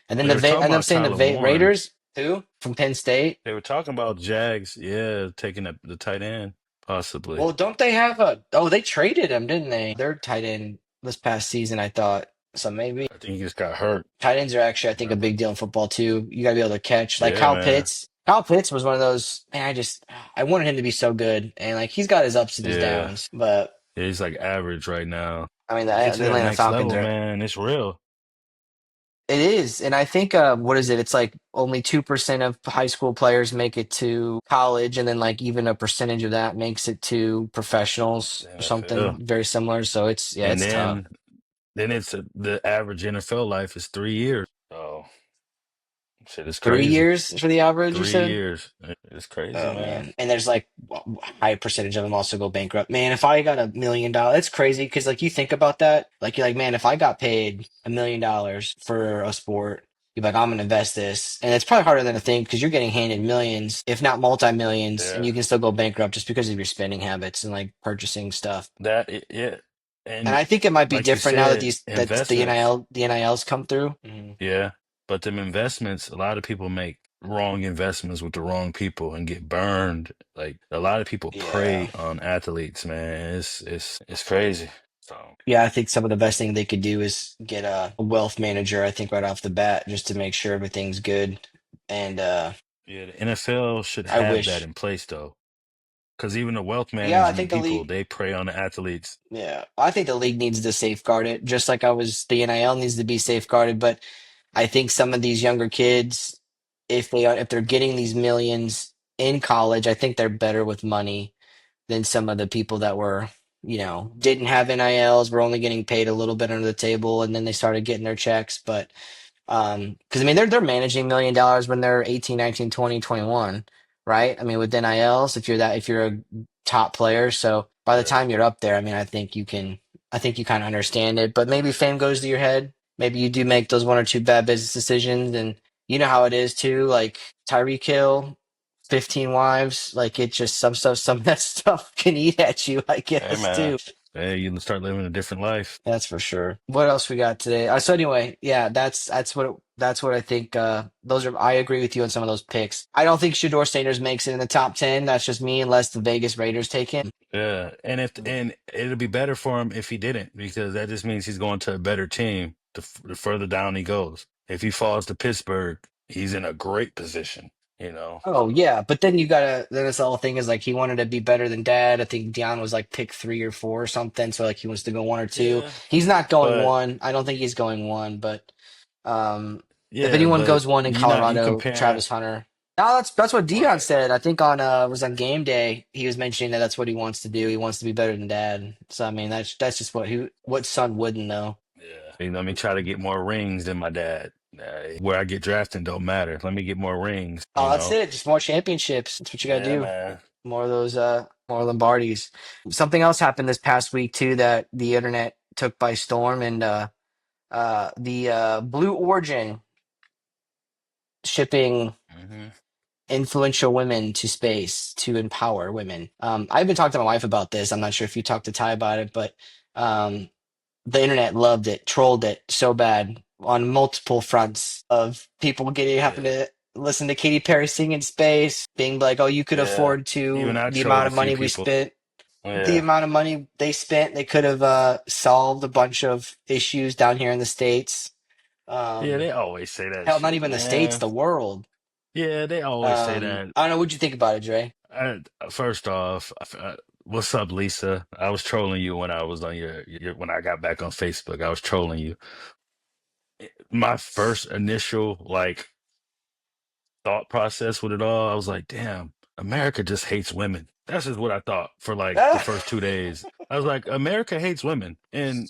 And then They were talking and I'm about saying Tyler Warren. Raiders too from Penn State. They were talking about Jags, yeah, taking the tight end, possibly. Well, don't they have a? Oh, they traded him, didn't they? Their tight end this past season, I thought. So maybe I think he just got hurt. tight ends are actually, I think, a big deal in football too. You got to be able to catch. Like Yeah, Kyle man. Pitts. Kyle Pitts was one of those. Man, I wanted him to be so good, and like he's got his ups and his Yeah. downs. But Yeah, he's like average right now. I mean, Get to the that Atlanta next Falcons level, are. man. It's real. It is, and I think what is it? It's like only 2% of high school players make it to college, and then like even a percentage of that makes it to professionals The or NFL. something very similar. So yeah, And it's tough. then the average NFL life is 3 years. So shit is 3 crazy. years for the average, you Three said? years. It's crazy, Oh man. man, and there's like a high percentage of them also go bankrupt. Man, if I got $1 million, it's crazy because like you think about that, like you're like, man, if I got paid $1 million for a sport, you're like, I'm gonna invest this, and it's probably harder than to think because you're getting handed millions, if not multi-millions, and Yeah. you can still go bankrupt just because of your spending habits and like purchasing stuff. Yeah. And And I think it might be like you different now that said, that the investments. NILs come through. Mhm. Yeah. But them investments, a lot of people make wrong investments with the wrong people and get burned. Like a lot of people Yeah. prey on athletes, man. It's crazy. So Yeah, I think some of the best thing they could do is get a wealth manager, I think, right off the bat, just to make sure everything's good. And yeah, the NFL should I have that wish, in place though. Because even the wealth yeah, I management think the people, league, they prey on the athletes. yeah, I think the league needs to safeguard it, just like the NIL needs to be safeguarded. But I think some of these younger kids, if they're getting these millions in college, I think they're better with money than some of the people that were, didn't have NILs, were only getting paid a little bit under the table, and then they started getting their checks. But because I mean they're managing $1 million when they're 18, 19, 20, 21, right? I mean with NILs, if you're a top player, so by the Yeah. time you're up there, I mean I think you kind of understand it, but maybe fame goes to your head. Maybe you do make those one or two bad business decisions, and you know how it is too. Like Tyreek Hill, 15 wives, like it just some of that stuff can eat at you, I Hey guess man. too. Hey, you start living a different life. That's for sure. What else we got today? So anyway, yeah, that's what I think. Those are I agree with you on some of those picks. I don't think Shador Sanders makes it in the top 10. That's just me, unless the Vegas Raiders take him. Yeah, and it'll be better for him if he didn't, because that just means he's going to a better team the further down he goes. If he falls to Pittsburgh, he's in a great position. you know. Oh yeah, but then you gotta. Then this whole thing is like he wanted to be better than dad. I think Deion was like pick 3 or 4 or something. So like he wants to go 1 or 2. Yeah, He's not going but 1. I don't think he's going 1. But if yeah, anyone but goes 1 in you Colorado, comparing Travis Hunter. No, that's what Deion right. said. I think on was on game day. He was mentioning that that's what he wants to do. He wants to be better than dad. So I mean that's just what son wouldn't know. Yeah, let me try to get more rings than my dad. Where I get drafted don't matter. Let me get more rings. Oh, that's it. Just more championships. That's what you gotta Yeah, do. man. More of those more Lombardis. Something else happened this past week too that the internet took by storm, and the Blue Origin shipping Hmm. influential women to space to empower women. I've been talking to my wife about this. I'm not sure if you talked to Ty about it, but um the internet loved it, trolled it so bad on multiple fronts of people getting happen Yeah, to listen to Katy Perry sing in space, being like, "Oh, you could yeah. afford Even to I the trolled amount a of few money we people. spent, the Yeah, amount of money they spent, they could have solved a bunch of issues down here in the States. yeah. Um, They always say that hell, not shit, even the States, man. the world. Yeah, they always say that. I don't know. What'd you think about it, Dre? First off, what's up, Lisa? I was trolling you when I was on when I got back on Facebook. I was trolling you. My first initial thought process with it all, I was like, damn, America just hates women. That's just what I thought for like the first 2 days. I was like, America hates women. And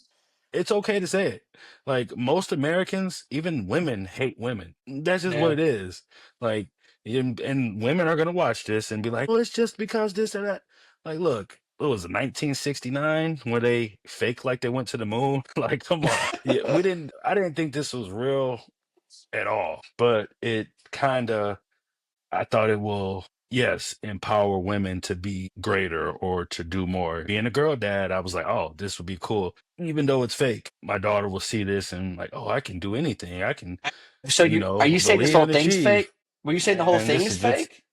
it's okay to say it. Like most Americans, even women hate women. That's just what Yeah. it is. Like, and women are gonna watch this and be like, well, it's just because this or that. Like, look, what was it, 1969 where they fake like they went to the moon? Like, come on. Yeah, I didn't think this was real at all. But it kind of, I thought it will, yes, empower women to be greater or to do more. Being a girl dad, I was like, oh, this would be cool. Even though it's fake, my daughter will see this and like, oh, I can do anything. I can, So are you saying this believe whole and thing's achieve. fake? Were you saying the whole And thing this is is just fake?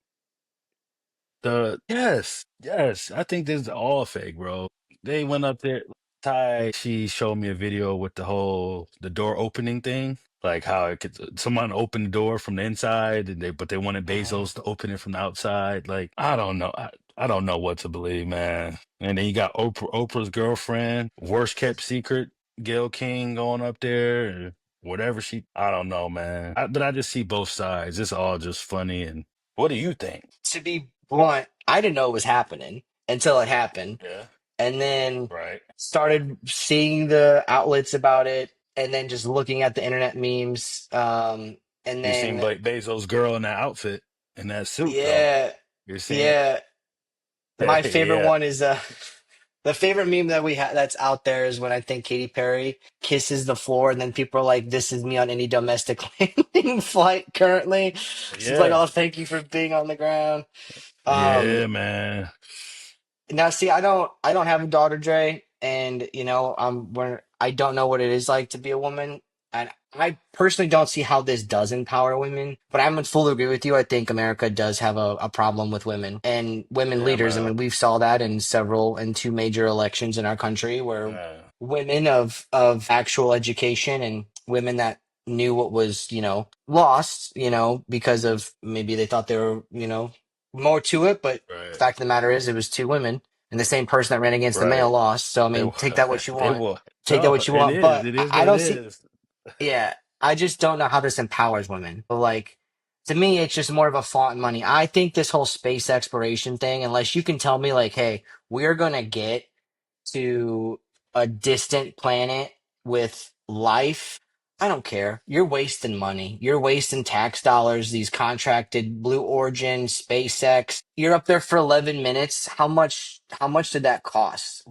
yes, I think this is all fake, bro. They went up there. Ty, she showed me a video with the door opening thing, like how it could someone open the door from the inside, and but they wanted Mhm. Bezos to open it from the outside. Like I don't know, I don't know what to believe, man. And then you got Oprah's girlfriend, worst kept secret, Gail King going up there, and whatever I don't know, man. But I just see both sides. It's all just funny. And what do you think? To be blunt, I didn't know it was happening until it happened. Yeah. And then Right. started seeing the outlets about it and then just looking at the internet memes. And You seen then, Blake Bezos' girl in that outfit, in that suit, though. yeah, You seen yeah. My it? favorite Yeah. one is the favorite meme that we have that's out there is when I think Katy Perry kisses the floor and then people are like, "This is me on any domestic landing flight currently." She's like, Yeah. "Oh, thank you for being on the ground." Yeah, Um, man. Now, see, I don't have a daughter, Dre, and I don't know what it is like to be a woman, and I personally don't see how this does empower women. But I'm in full agree with you. I think America does have a problem with women and women Yeah, leaders. I man. mean, we've saw that in 2 major elections in our country where Yeah. women of actual education and women that knew what was, lost, because of maybe they thought there were, more to it, but the Right. fact of the matter is, it was 2 women, and the same person that ran against the male Right. lost. So I They mean, will. take that what you They want. will. Take that No, what you want. But It I, is I what it don't see. is. Yeah, I just don't know how this empowers women. But like, to me, it's just more of a font and money. I think this whole space exploration thing, unless you can tell me like, hey, we're gonna get to a distant planet with life, I don't care. You're wasting money. You're wasting tax dollars, these contracted Blue Origin, SpaceX. You're up there for 11 minutes. How much did that cost?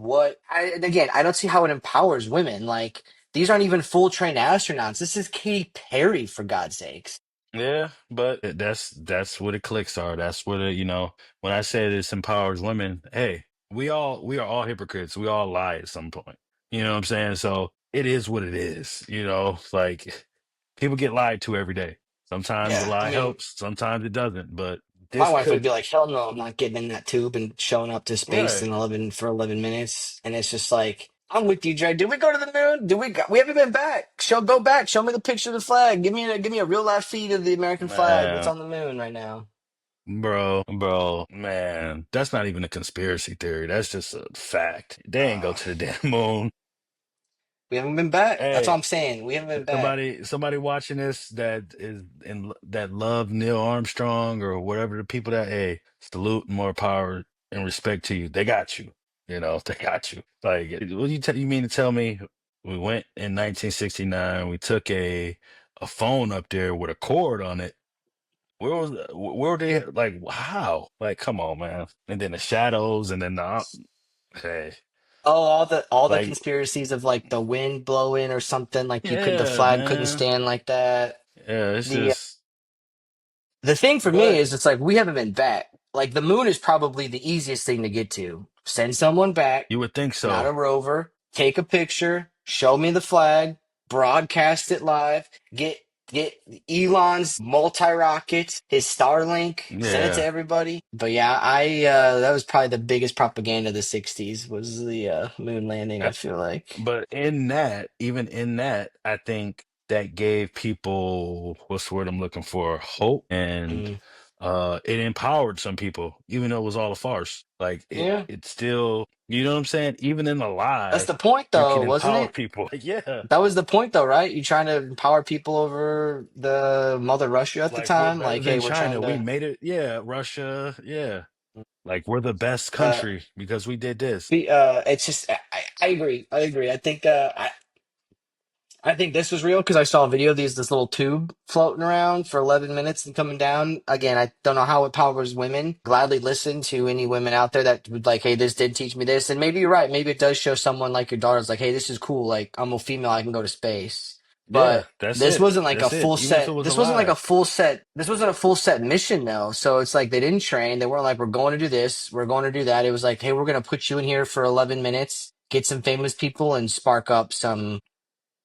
Again, I don't see how it empowers women. Like these aren't even full trained astronauts. This is Katy Perry for God's sakes. Yeah, but that's where the clicks are. That's where when I say this empowers women, hey, we are all hypocrites. We all lie at some point. You know what I'm saying? So it is what it is. Like people get lied to every day. Sometimes the Yeah, I lie mean, helps, sometimes it doesn't. But my this wife would could be like, "Hell no, I'm not getting in that tube and showing up to space right. in 11 minutes." And it's just like, I'm with you, Dre. Did we go to the moon? We haven't been back. Go back. Show me the picture of the flag. Give me a real life feed of the American flag that's Man, on the moon right now. Bro, man, that's not even a conspiracy theory. That's just a fact. They ain't go Uh, to the damn moon. we haven't been back. That's all Hey, I'm saying. We haven't been back. somebody watching this that is in that love Neil Armstrong or whatever the people that hey, salute and more power and respect to you. They got you. You know, they got you. Like, what you mean to tell me we went in 1969, we took a phone up there with a cord on it. Where were they like how? Like, come on, man. And then the shadows and then the hey, Oh, all the like conspiracies of like the wind blowing or something, like you could the yeah, flag couldn't man. stand like that. Yeah, it's The just the thing for me but is it's like we haven't been back. Like the moon is probably the easiest thing to get to. Send someone back, you would think not so. a rover, take a picture, show me the flag, broadcast it live, get Elon's multi-rocket, his Starlink, send it to Yeah. everybody. But yeah, I that was probably the biggest propaganda of the 60s was the moon landing, I feel like. But in that, even in that, I think that gave people what's the word I'm looking for? Hope and Mm. it empowered some people, even though it was all a farce. Like Yeah. it still you know what I'm saying? Even in a That's lie, the point you though, can wasn't empower it? people. Yeah. That was the point though, right? You trying to empower people over the Mother Russia at the Like we're time? better Like, hey, than we're China. trying We to made it. Yeah, Russia. Yeah. Like we're the best uh country because we did this. be it's just I agree. I agree. I think this was real because I saw a video of this little tube floating around for 11 minutes and coming down. Again, I don't know how it powers women. Gladly listen to any women out there that would like, hey, this did teach me this. And maybe you're right. Maybe it does show someone like your daughter's like, hey, this is cool. Like, I'm a female. I can go to space. Yeah, But that's this it. wasn't like a That's it. full Even if it set. was a This wasn't like a lie. full set. This wasn't a full set mission though. So it's like they didn't train. They weren't like, we're going to do this. We're going to do that. It was like, hey, we're going to put you in here for 11 minutes, get some famous people and spark up some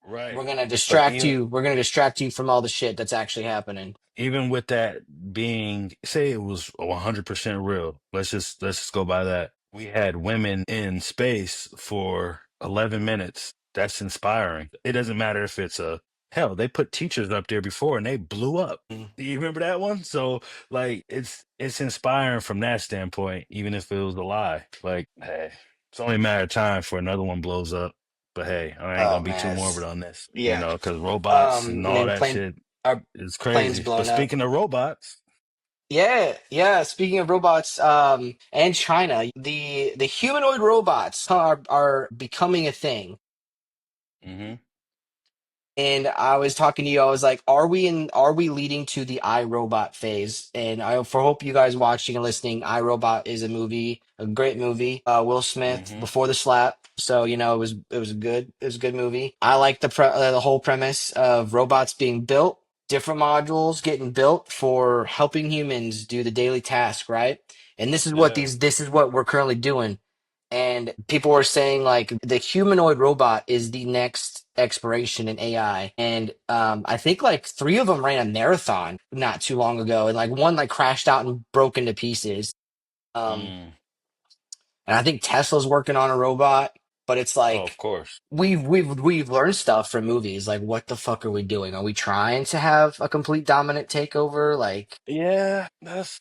Right. we're gonna But distract you. We're gonna distract you from all the shit that's actually happening. even with that being say it was 100% real, let's just go by that. We had women in space for 11 minutes. That's inspiring. It doesn't matter if it's a hell, they put teachers up there before and they blew up. Mm. Do you remember that one? So like it's inspiring from that standpoint, even if it was a lie. Like, hey, it's only a matter of time for another one blows up. But hey, I ain't Oh gonna be too man, morbid on this, yeah. because robots and I all mean, that shit our it's planes crazy. But blowing up. speaking of robots, Yeah, yeah. Speaking of robots, and China, the humanoid robots are becoming a thing. hmm And I was talking to you. I was like, Are we leading to the iRobot phase?" And I for hope you guys watching and listening. iRobot is a movie, a great movie. Will Smith hmm before the slap. So it was a good movie. I like the whole premise of robots being built, different modules getting built for helping humans do the daily task, right? And yeah, this is what we're currently doing. And people were saying like the humanoid robot is the next exploration in AI. And I think like three of them ran a marathon not too long ago, and like one like crashed out and broke into pieces. Um, mm. and I think Tesla's working on a robot, but it's Oh, of like course. we've learned stuff from movies. Like, what the fuck are we doing? Are we trying to have a complete dominant takeover? Like, Yeah, that's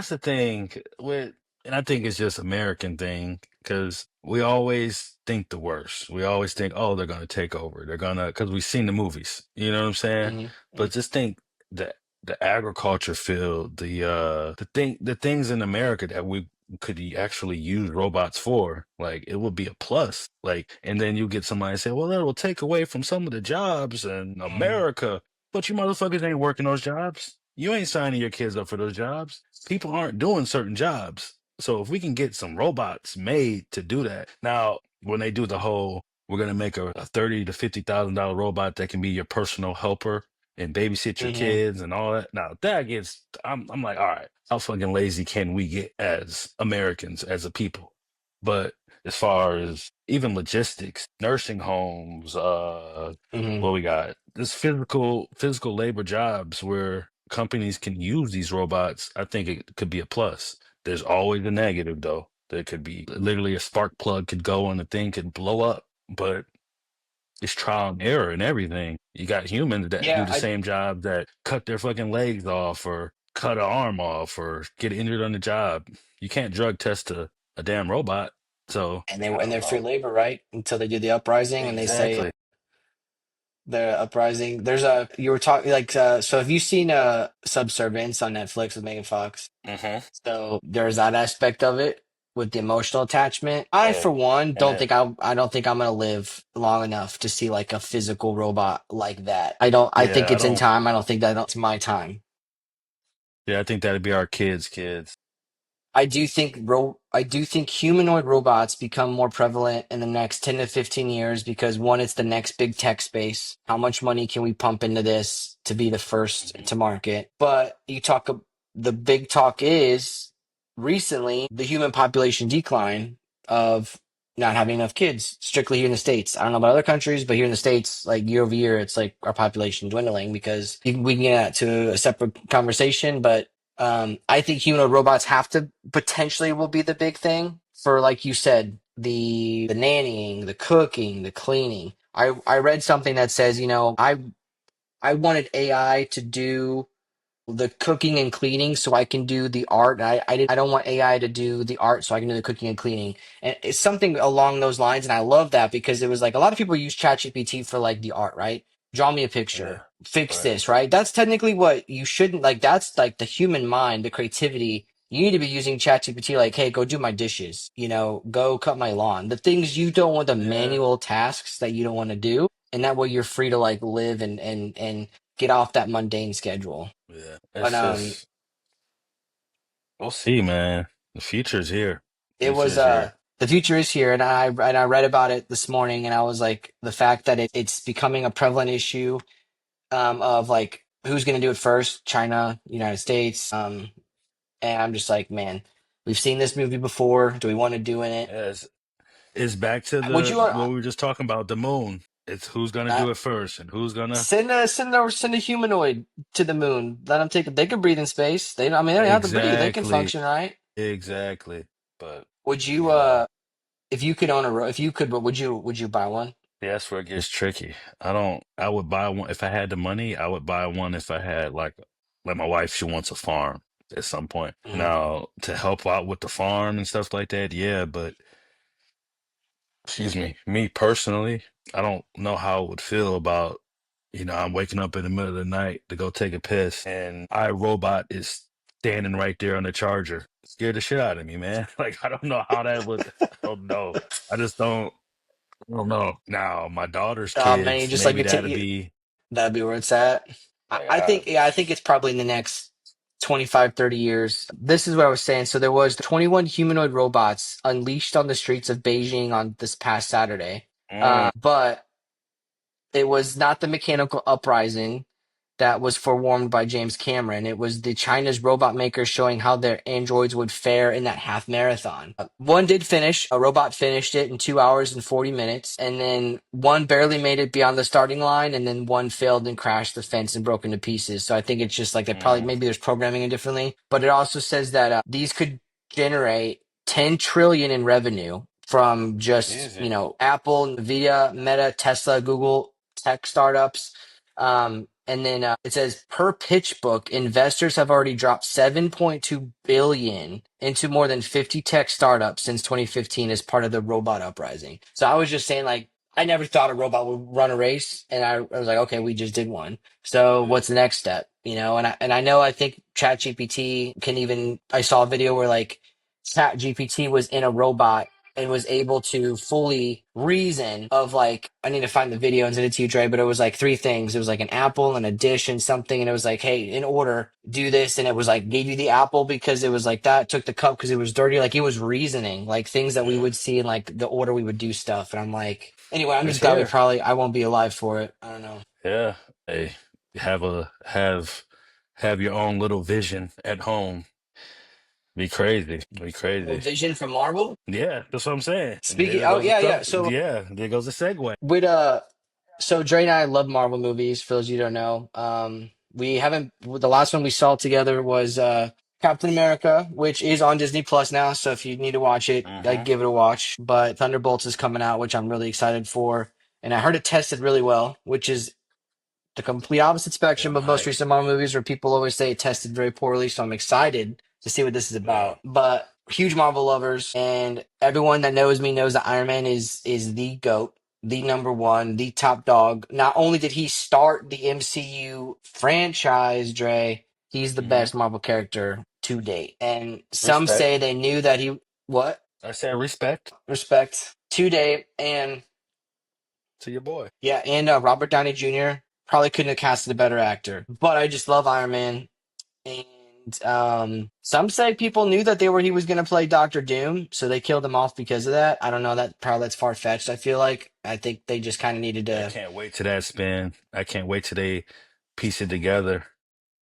the thing with, and I think it's just American thing because we always think the worst. We always think, oh, they're gonna take over. They're gonna because we've seen the movies. You know what I'm saying? mhm, But just think that the agriculture field, the things in America that we could actually use robots for, like it would be a plus. Like, and then you get somebody say, well, that will take away from some of the jobs in mhm, America. But you motherfuckers ain't working those jobs. You ain't signing your kids up for those jobs. People aren't doing certain jobs. So if we can get some robots made to do that. Now, when they do the whole, we're gonna make a thirty to $50,000 robot that can be your personal helper and babysit your mhm. kids and all that. Now that gets, I'm like, all right, how fucking lazy can we get as Americans, as a people? But as far as even logistics, nursing homes, Mhm. what we got? This physical labor jobs where companies can use these robots. I think it could be a plus. There's always a negative though. There could be literally a spark plug could go and the thing could blow up. But it's trial and error and everything. You got humans that do Yeah, the same job that cut their fucking legs off or cut an arm off or get injured on the job. You can't drug test a damn robot. So And they I and don't they're free know. labor, right? Until they do the uprising, and they say Exactly. the uprising. There's a you were talking like so. Have you seen Subservience on Netflix with Megan Fox? Hmm. So there's that aspect of it with the emotional attachment. I, Yeah. for one, And don't think I don't think I'm gonna live long enough to see like a physical robot like that. I don't. I think yeah, I it's in don't. time. I don't think that's my time. Yeah, I think that'd be our kids. I do think humanoid robots become more prevalent in the next 10 to 15 years because one, it's the next big tech space. How much money can we pump into this to be the first Hmm. to market? But the big talk is recently the human population decline of not having enough kids, strictly here in the States. I don't know about other countries, but here in the States, like year over year, it's like our population dwindling because we can get that to a separate conversation, but I think humanoid robots have to potentially will be the big thing for, like you said, the nannying, the cooking, the cleaning. I read something that says, I wanted AI to do the cooking and cleaning so I can do the art. I don't want AI to do the art so I can do the cooking and cleaning. And it's something along those lines. And I love that because it was like a lot of people use ChatGPT for like the art, right? Draw me a Yeah. picture, fix Right. this, right? That's technically what you shouldn't like. That's like the human mind, the creativity. You need to be using ChatGPT like, hey, go do my dishes, go cut my lawn. The things you don't want, the Yeah. manual tasks that you don't want to do. And that way you're free to like live and get off that mundane schedule. Yeah. But It's just we'll see, man. The future's here. it was Future's here. the future is here, and I read about it this morning, and I was like, the fact that it's becoming a prevalent issue of like who's going to do it first, China, United States, and I'm just like, man, we've seen this movie before. Do we want to do in it? Yes. It's back to Would the you what we were just talking about, the moon. It's who's gonna uh, do it first and who's gonna send a humanoid to the moon? Let them take. They can breathe in space. I mean, they don't have to breathe. They can exactly, function, right? exactly. But Would you you know, if you could if you could, would you buy one? that's where it gets tricky. I don't. I would buy one if I had the money. I would buy one if I had like my wife. She wants a farm at some point. Mhm. Now to help out with the farm and stuff like that. Yeah, but excuse me, me personally, I don't know how I would feel about, I'm waking up in the middle of the night to go take a piss and iRobot is standing right there on the charger. Scared the shit out of me, man. Like I don't know how that would I don't know. I don't know. Now, my daughter's Man, you kids, just like maybe it. that'd be That'd be where it's at. like I I think, yeah, I think it's probably in the next 25, 30 years. This is what I was saying. So there was 21 humanoid robots unleashed on the streets of Beijing on this past Saturday. mm, But it was not the mechanical uprising that was forewarned by James Cameron. It was the China's robot makers showing how their androids would fare in that half marathon. One did finish. A robot finished it in 2 hours and 40 minutes. And then one barely made it beyond the starting line. And then one failed and crashed the fence and broke into pieces. So I think it's just like they probably, mm, maybe there's programming it differently. But it also says that these could generate 10 trillion in revenue from just, easy. Apple, Nvidia, Meta, Tesla, Google tech startups. And then it says per pitch book, investors have already dropped 7.2 billion into more than 50 tech startups since 2015 as part of the robot uprising. So I was just saying, like, I never thought a robot would run a race, and I was like, okay, we just did one. So Yeah. what's the next step? And I know I think ChatGPT can even. I saw a video where like ChatGPT was in a robot and was able to fully reason of like, I need to find the video and send it to you, Dre, but it was like three things. It was like an apple and a dish and something. And it was like, hey, in order, do this. And it was like, gave you the apple because it was like that, took the cup because it was dirty. Like it was reasoning, like things that we Yeah. would see in like the order we would do stuff. And I'm like, anyway, I'm It's just glad here. I won't be alive for it. I don't know. Yeah. Hey, have your own little vision at home. Be crazy. Be Oh, crazy. Vision from Marvel. Yeah, that's what I'm saying. And Speaking, there oh goes the yeah, stuff. yeah. So Yeah, there goes the segue. with So Dre and I love Marvel movies. For those of you who don't know, we haven't. The last one we saw together was Captain America, which is on Disney Plus now. So if you need to watch it, Hmm. give it a watch. But Thunderbolts is coming out, which I'm really excited for, and I heard it tested really well, which is the complete opposite Yeah, spectrum I'm of most hyped. recent Marvel movies, where people always say it tested very poorly. So I'm excited to see what this is Yeah. about. But huge Marvel lovers, and everyone that knows me knows that Iron Man is the GOAT, the number one, the top dog. Not only did he start the MCU franchise, Dre, he's the Hmm. best Marvel character to date. And some Respect. say they knew that he what I said respect respect to date, and to your boy. yeah, and Robert Downey Jr. probably couldn't have casted a better actor. But I just love Iron Man. And some say people knew that he was going to play Doctor Doom, so they killed him off because of that. I don't know. That probably that's far fetched. I feel like I think they just kind of needed I to. can't wait to that spin. I can't wait till they piece it together.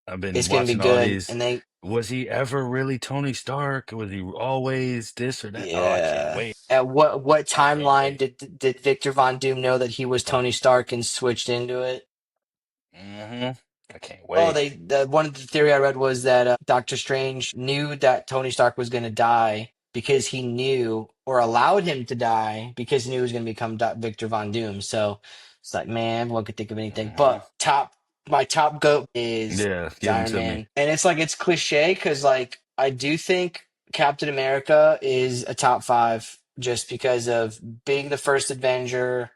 I've been It's going to be watching all good, these. and they Was he ever really Tony Stark? Was he always this or that? Oh, I can't yeah. wait. At what I can't timeline wait. did Victor Von Doom know that he was Tony Stark and switched into it? Hmm. I can't Oh, wait. one of the theory I read was that Doctor Strange knew that Tony Stark was going to die because he knew, or allowed him to die because he knew he was going to become Victor Von Doom. So it's like, man, everyone could think of anything. Hmm. But my top goat Yeah, is give him Iron to me. Man, and it's like it's cliche because like I do think Captain America is a top five just because of being the first Avenger.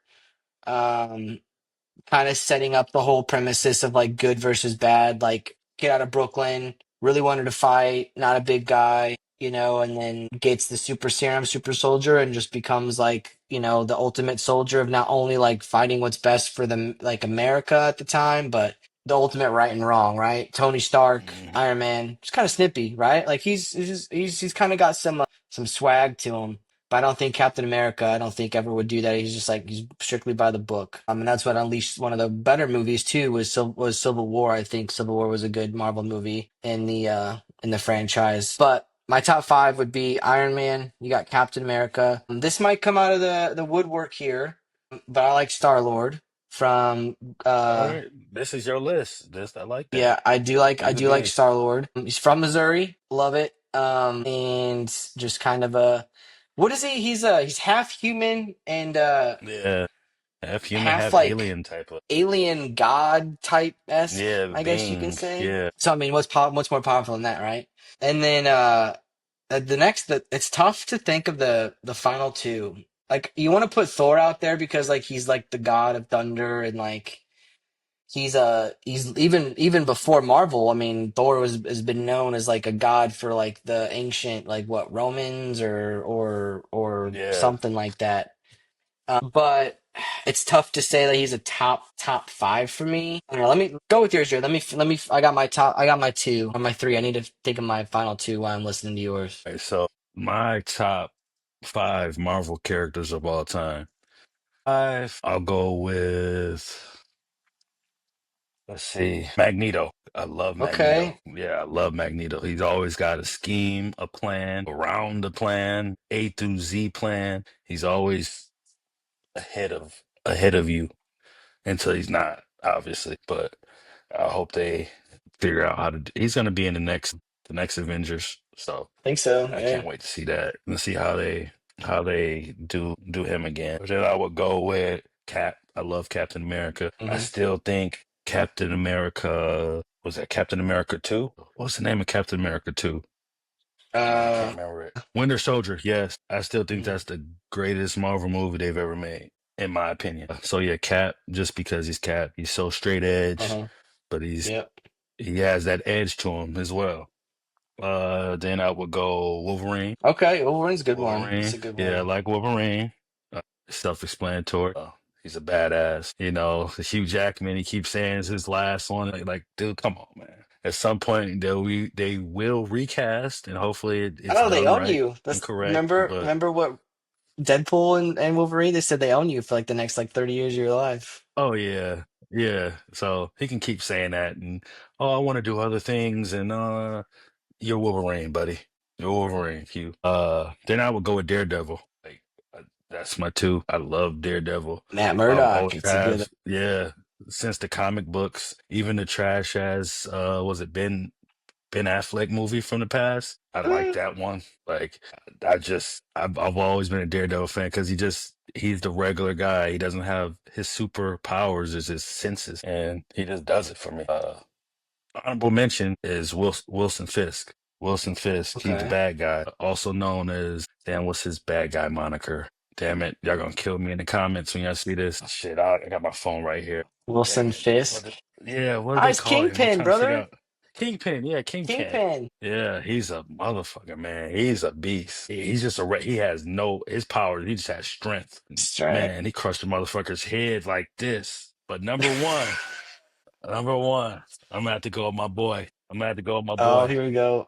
Um, Kind of setting up the whole premises of like good versus bad, like get out of Brooklyn, really wanted to fight, not a big guy, and then gets the super serum, super soldier, and just becomes like, the ultimate soldier of not only like fighting what's best for the like America at the time, but the ultimate right and wrong, right? Tony Stark, Hmm. Iron Man, it's kind of snippy, right? Like he's kind of got some swag to him. But I don't think Captain America, I don't think ever would do that. He's just like he's strictly by the book. And that's what unleashed one of the better movies too was Civil War. I think Civil War was a good Marvel movie in the franchise. But my top five would be Iron Man. You got Captain America. This might come out of the woodwork here, but I like Star Lord from All uh right, this is your list. This I like that. yeah, I Give it to do like me. Star Lord. He's from Missouri, love it. And just kind of a what is he? He's half human and Yeah, half human, half half like alien type of. alien god type esque, Yeah, I guess you can being. say. Yeah. So I mean, what's more powerful than that, right? And then it's tough to think of the final two. Like you want to put Thor out there because like he's like the god of thunder and like he's even before Marvel. I mean, Thor has been known as like a god for like the ancient like what Romans or Yeah. something like that. But it's tough to say that he's a top five for me. I don't know, let me go with yours, Jared. Let me. I got my top. I got my two or my three. I need to think of my final two while I'm listening to yours. Right, so my top five Marvel characters of all time. I'll go with, let's see, Magneto. I love Magneto. Okay, Yeah, I love Magneto. He's always got a scheme, a plan, around the plan, A through Z plan. He's always ahead of you until he's not, obviously. But I hope they figure out how to. He's going to be in the next Avengers. So think so. I Yeah. can't wait to see that and see how they do him again. But then I would go with Cap. I love Captain America. I Hmm. still think Captain America was that Captain America 2? What's the name of Captain America 2? I can't Uh. remember it. Winter Soldier, yes. I still think Mhm. that's the greatest Marvel movie they've ever made, in my opinion. So yeah, Cap, just because he's Cap, he's so straight edge, Uh-huh. but Yep. he has that edge to him as well. Then I would go Wolverine. Okay. Wolverine's a good one. It's Wolverine, a good yeah, I one. like Wolverine. Uh, Self-explanatory. He's a badass. Hugh Jackman. He keeps saying it's his last one. Like, dude, come on, man. At some point, they will recast, and hopefully I it's know they done own right you. and That's correct. remember But remember what Deadpool and Wolverine, they said they own you for like the next like 30 years of your life. oh yeah, yeah. So he can keep saying that, and oh, I want to do other things, and you're Wolverine, buddy. You're Wolverine, Hugh. Then I would go with Daredevil. Like that's my two. I love Daredevil. Matt Murdock, Always it's a good have. Yeah, since the comic books, even the trash as was it Ben Affleck movie from the past. I like uh, that one. Like I've always been a Daredevil fan because he's the regular guy. He doesn't have his superpowers is his senses, and he just does it for me. Honorable mention is Wilson Fisk. Wilson Fisk, he's the Okay. bad guy, also known as, damn, what's his bad guy moniker? Damn it, y'all gonna kill me in the comments when y'all see this. Shit, I got my phone right here. Damn Wilson it. Fisk. Yeah, what do Ah, they it's call him? I'm Kingpin, trying to figure brother. out. Kingpin, yeah, Kingpin. Kingpin. Yeah, he's a motherfucker, man. He's a beast. He's just he has no, his power, he just has strength. Straight. Man, he crushed a motherfucker's head like this. But number one, I'm gonna have to go with my boy. I'm gonna have to go with my Oh, boy. here we go.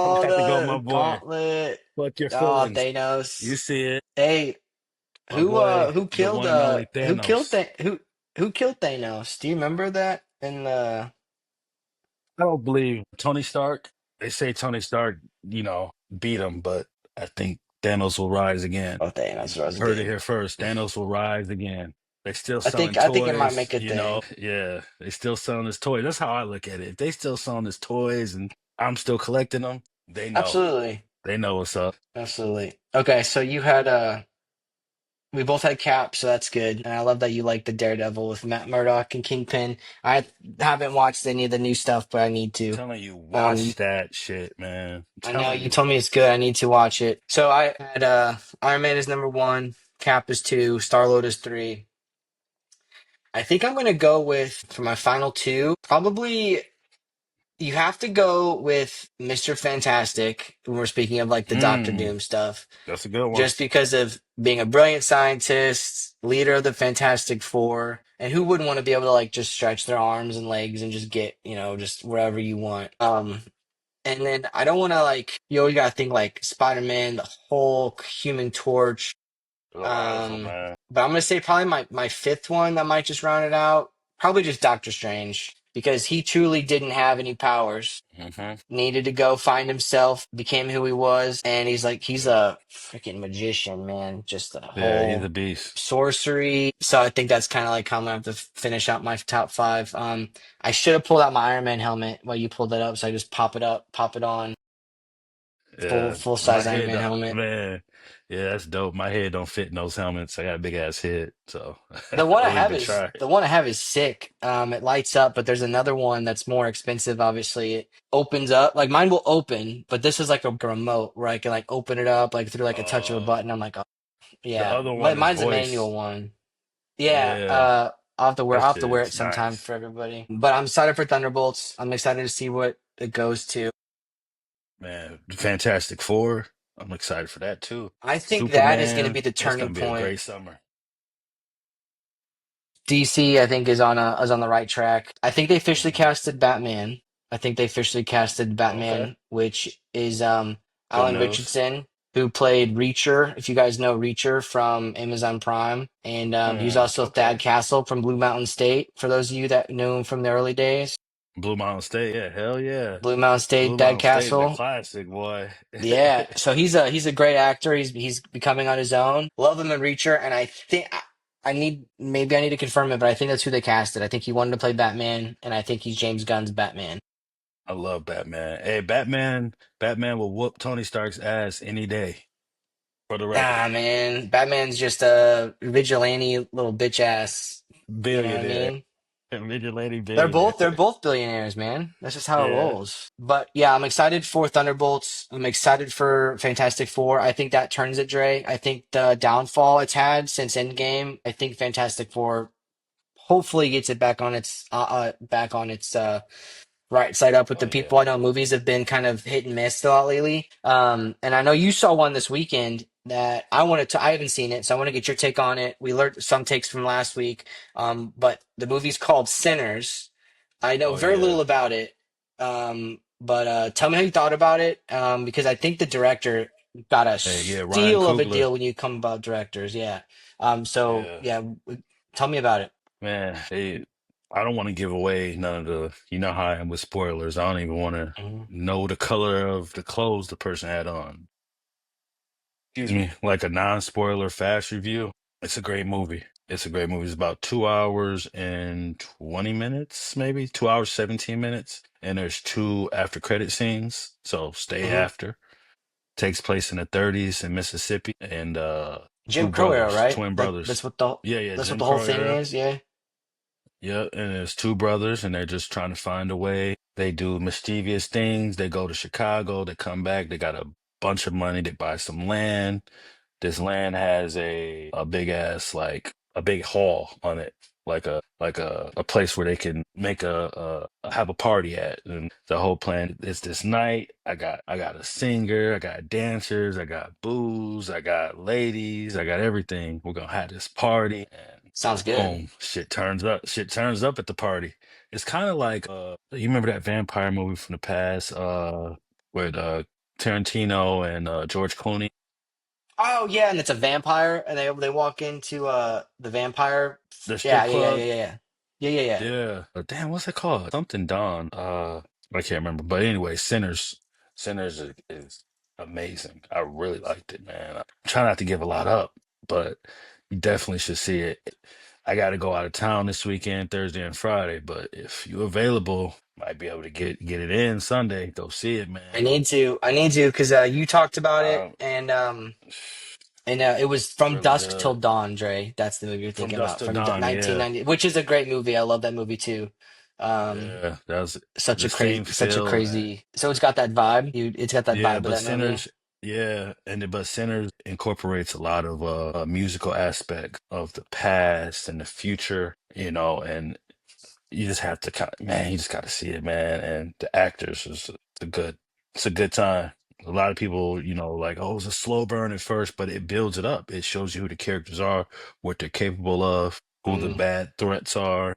I'm gonna Oh, have to go with my the boy. gauntlet. Fuck your Oh, feelings. You Thanos. see it, Hey, my boy, who the killed one and only Thanos. who killed Thanos? Do you remember that in the I don't believe Tony Stark. They say Tony Stark, beat him, but I think Thanos will rise again. Oh, Thanos Rose Heard it again? here first. Thanos will rise again. They still selling I think it might toys, make a thing. Yeah, they still selling his toys. That's how I look at it. If they still selling his toys and I'm still collecting them, they know. Absolutely. They know what's up. Absolutely. Okay, so you had we both had Cap, so that's good. And I love that you like the Daredevil with Matt Murdock and Kingpin. I haven't watched any of the new stuff, but I need to. Telling you, Um, watch that shit, man. I'm I know telling you you. told me it's good. I need to watch it. So I had Iron Man is number one, Cap is two, Star Lord is three. I think I'm gonna go with for my final two. Probably you have to go with Mr. Fantastic when we're speaking of like the Doctor Mm, Doom stuff. that's a good one. Just because of being a brilliant scientist, leader of the Fantastic Four, and who wouldn't want to be able to like just stretch their arms and legs and just get, just wherever you want. And then I don't want to like you always gotta think like Spider-Man, the Hulk, Human Torch. There's a lot of them, man. But I'm gonna say probably my fifth one that might just round it out. Probably just Doctor Strange because he truly didn't have any powers, Hmm. needed to go find himself, became who he was, and he's a freaking magician, man. Just the Yeah, he's a whole beast. sorcery. So I think that's kind of like how I'm gonna have to finish out my top five. I should have pulled out my Iron Man helmet while you pulled it up, so I just pop it up, pop it on, Yeah, full my size Iron head, Man helmet. man. Yeah, that's dope. My head don't fit in those helmets. I got a big ass head, so The I one I wouldn't have even is try. the one I have is sick. It lights up, but there's another one that's more expensive. Obviously, it opens up. Like mine will open, but this is like a remote where I can like open it up like through like a touch of a Uh, button. I'm like, oh the yeah, other but one is mine's a manual voice. one. Yeah, Yeah, that I'll have to wear it shit's sometime nice, for everybody. But I'm excited for Thunderbolts. I'm excited to see what it goes to. man. Fantastic Four. I'm excited for that too. I think that is going to Superman. be the It's gonna turning be a point. great summer. DC, I think, is on the right track. I think they officially Hmm. casted Batman. I think they officially casted Okay, Batman, which is good Alan news. Richardson, who played Reacher. If you guys know Reacher from Amazon Prime, and he's also Thad Okay. Castle from Blue Mountain State. For those of you that knew him from the early days, Blue Mountain State. Yeah, hell yeah. Blue Mountain State, Blue Thad Mountain State is a Castle. classic, boy. Yeah, so he's a great actor. He's becoming on his own. Love him in Reacher, and I think I need maybe I need to confirm it, but I think that's who they casted. I think he wanted to play Batman, and I think he's James Gunn's Batman. I love Batman. Hey, Batman will whoop Tony Stark's ass any day, for the record. Ah, man, Batman's just a vigilante little bitch ass. You know what I Billionaire. mean? Vigilante billionaire. They're both billionaires, man. That's just how it Yeah. rolls. But yeah, I'm excited for Thunderbolts. I'm excited for Fantastic Four. I think that turns it, Dre. I think the downfall it's had since Endgame. I think Fantastic Four hopefully gets it back on its right side up with Oh the yeah. people. I know movies have been kind of hit and miss a lot lately. And I know you saw one this weekend that I haven't seen it, so I want to get your take on it. We learned some takes from last week. But the movie's called Sinners. I know Oh very yeah. little about it. But tell me how you thought about it. Because I think the director got a Hey, yeah, Ryan steal of a Coogler. deal when you come about directors. Yeah. So Yeah. yeah, tell me about it. Man, hey, I don't want to give away none of the, you know how I am with spoilers. I don't even want to Mhm. know the color of the clothes the person had on. Excuse me, like a non-spoiler fast review. It's a great movie. It's a great movie. It's about 2 hours and 20 minutes, maybe 2 hours, 17 minutes. And there's two after credit scenes. So stay Mhm. after. Takes place in the 30s in Mississippi. And Jim Crow era, right? twin That brothers. that's what the Yeah, yeah, that's what Jim the whole Crow thing era. is. Yeah, Yeah, and there's two brothers, and they're just trying to find a way. They do mischievous things. They go to Chicago. They come back. They got a bunch of money. They buy some land. This land has a big ass like a big hall on it, like a place where they can make have a party at. And the whole plan is this night. I got a singer. I got dancers. I got booze. I got ladies. I got everything. We're gonna have this party. And sounds good. boom, shit turns up. Shit turns up at the party. It's kind of like you remember that vampire movie from the past, with Tarantino and George Clooney, Oh yeah, and it's a vampire, and they walk into the vampire. the Yeah, strip yeah, yeah, club. yeah, yeah, yeah, yeah, yeah, yeah. Yeah. Damn, what's it called? Something Dawn. I can't remember. But anyway, Sinners is amazing. I really liked it, man. I try not to give a lot up, but you definitely should see it. I got to go out of town this weekend, Thursday and Friday, but if you're available, might be able to get it in Sunday. Go see it, man. I need to, because you talked about it, Um, and it was it's From really Dusk Till good. Dawn, Dre. That's the movie you're From thinking Dusk about, Till from Dawn, yeah. 1990, which is a great movie. I love that movie too. Um, Yeah, that was the same such a feel. And crazy. So it's got that vibe. It's got that yeah, vibe of but that movie. Sinners, yeah, but Sinners incorporates a lot of musical aspect of the past and the future, and you just have to man, you just got to see it, man. And the actors is a good, it's a good time. A lot of people, like, oh, it's a slow burn at first, but it builds it up. It shows you who the characters are, what they're capable of, who the Mm. bad threats are.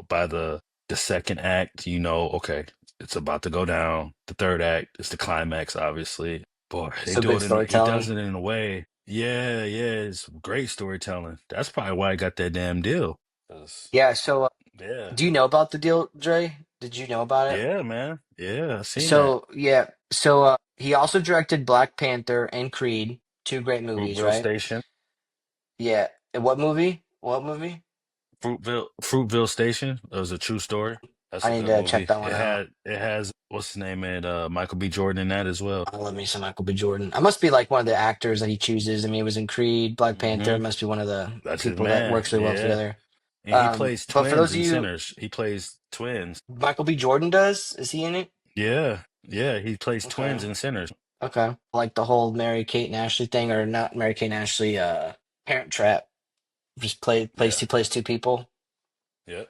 By the second act, okay, it's about to go down. The third act is the climax, obviously. Boy, they So do good it he does storytelling. it in a way. Yeah, yeah, it's great storytelling. That's probably why I got that damn deal. 'Cause, Yeah. So yeah. do you know about the deal, Dre? Did you know about it? Yeah, man. Yeah, I seen that. So yeah. So he also directed Black Panther and Creed, two great movies, Fruitville right? Station. Yeah. And what movie? What movie? Fruitville Station. That was a true story. That's I a need good to check movie. that one out. It has what's his name, and Michael B. Jordan in that as well. I love me some Michael B. Jordan. I must be like one of the actors that he chooses. I mean, he was in Creed, Black Panther. Hmm. Must be one of the That's his people that man. works really well Yeah. together. And he plays But for those twins of in you, Sinners. He plays twins. Michael B. Jordan does. Is he in it? Yeah. Yeah, he plays twins Okay. in Sinners. Okay. Like the whole Mary Kate and Ashley thing, or not Mary Kate and Ashley. Parent Trap. Just plays Yeah. he plays two people. Yeah.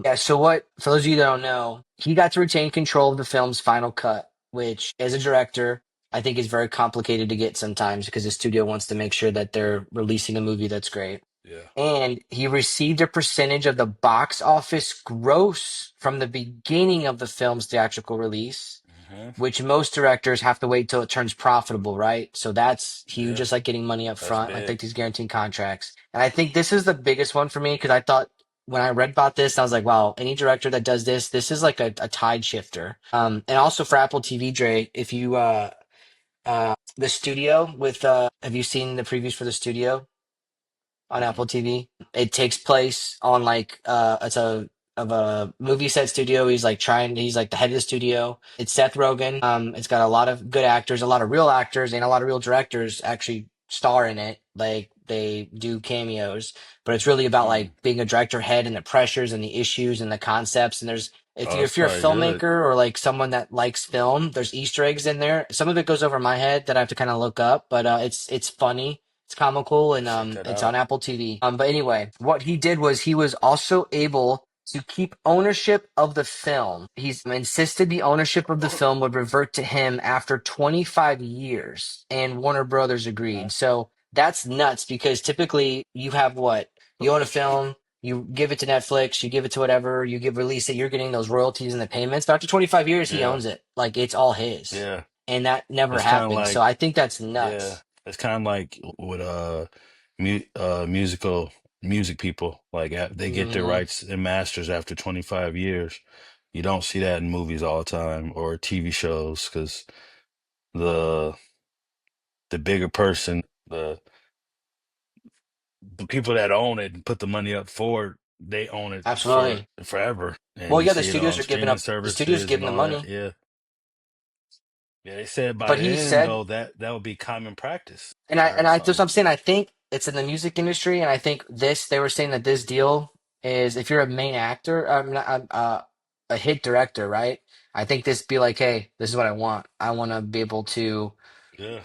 Yeah, so what, for those of you that don't know, he got to retain control of the film's final cut, which, as a director, I think is very complicated to get sometimes because the studio wants to make sure that they're releasing a movie that's great. Yeah. And he received a percentage of the box office gross from the beginning of the film's theatrical release, Hmm. which most directors have to wait till it turns profitable, right? So that's huge, Yeah. just like getting money up That's front, like big. these guaranteed contracts. And I think this is the biggest one for me because I thought when I read about this, I was like, wow, any director that does this, this is like a tide shifter. And also for Apple TV, Dre, if you the studio with have you seen the previews for the studio on Mm-mm. Apple TV? It takes place on like it's a of a movie set studio. He's like the head of the studio. It's Seth Rogen. It's got a lot of good actors, a lot of real actors, and a lot of real directors actually star in it. Like they do cameos, but it's really about Mm. like being a director head and the pressures and the issues and the concepts. And there's Oh, that's if you're a probably good. filmmaker or like someone that likes film, there's Easter eggs in there. Some of it goes over my head that I have to kind of look up, but it's funny. It's comical and Check that it's on out. Apple TV. But anyway, what he did was he was also able to keep ownership of the film. He's insisted the ownership of the film would revert to him after 25 years, and Warner Brothers Uh-huh. agreed. So that's nuts because typically you have what? You own a film, you give it to Netflix, you give it to whatever, you give release it, you're getting those royalties and the payments. But after 25 years, he Yeah. owns it. Like it's all his. Yeah. And that never It's kind of happened. So like, I think that's yeah, nuts. it's kind of like with music people. Like they get their Hmm. rights and masters after 25 years. You don't see that in movies all the time or TV shows because the the bigger person, the people that own it and put the money up for it, they own it for Absolutely. forever. And Well, you yeah, the see it studios on are giving streaming up. The studios services giving and the all that. money. Yeah. Yeah, they said by But he then said, though that that would be common practice and to I hire that's what something. I'm saying. I think it's in the music industry, and I think this they were saying that this deal is if you're a main actor, a hit director, right? I think this be like, hey, this is what I want. I want to be able to Yeah,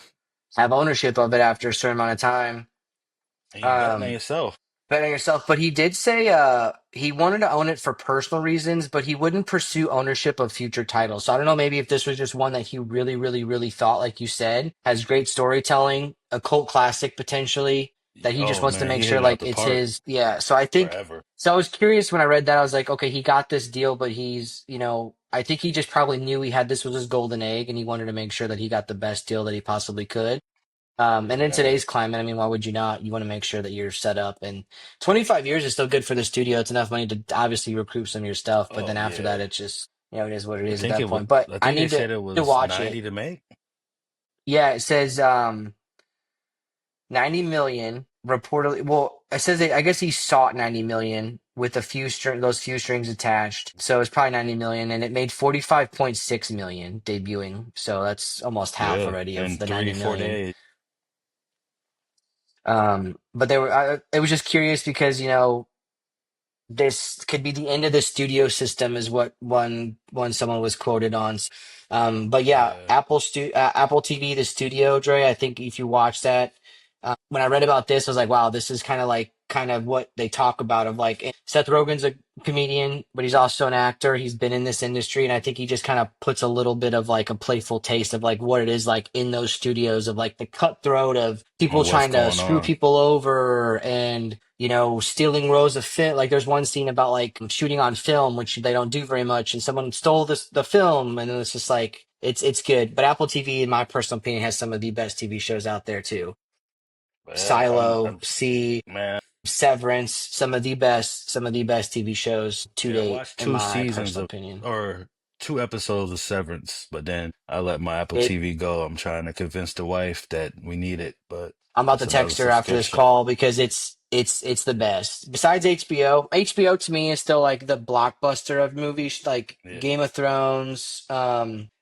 have ownership of it after a certain amount of time. and you betting on Um, yourself. Bet on yourself. But he did say he wanted to own it for personal reasons, but he wouldn't pursue ownership of future titles. So I don't know, maybe if this was just one that he really, really, really thought, like you said, has great storytelling, a cult classic potentially, that he just Oh wants to man, make he hit sure it out like the it's park his. Yeah. So I think forever. so I was curious when I read that. I was like, okay, he got this deal, but I think he just probably knew he had this was his golden egg and he wanted to make sure that he got the best deal that he possibly could. And in Yeah. today's climate, I mean, why would you not? You want to make sure that you're set up. And 25 years is still good for the studio. It's enough money to obviously recoup some of your stuff. But then Oh after that, yeah. it's just, it is what it I is at think that it was. point. But I I think they need said it to was watch it. 90 to make. Yeah, it says 90 million reportedly. Well, it says I guess he sought 90 million with those few strings attached. So it's probably 90 million and it made 45.6 million debuting. So that's almost half Yeah, already of in the three 90 four million. days. But it was just curious because, this could be the end of the studio system is what one someone was quoted on. But yeah, Yeah. Apple TV, the studio, Dre, I think if you watch that, when I read about this, I was like, wow, this is kind of what they talk about of like Seth Rogen's a comedian, but he's also an actor. He's been in this industry, and I think he just kind of puts a little bit of like a playful taste of like what it is like in those studios of like the cutthroat of people Or what's trying to going screw on? people over and stealing rows of film. Like there's one scene about like shooting on film, which they don't do very much, and someone stole the film, and then it's just like it's good. But Apple TV, in my personal opinion, has some of the best TV shows out there too. Yeah, Silo, C, man. Severance, some of the best TV shows to Yeah, I date, watched in two my seasons personal of opinion. or two episodes of Severance, but then I let my Apple It TV go. I'm trying to convince the wife that we need it, but I'm about that's to another text her after this subscription. call because it's the best. Besides HBO, HBO to me is still like the blockbuster of movies, like Yeah, Game of Thrones.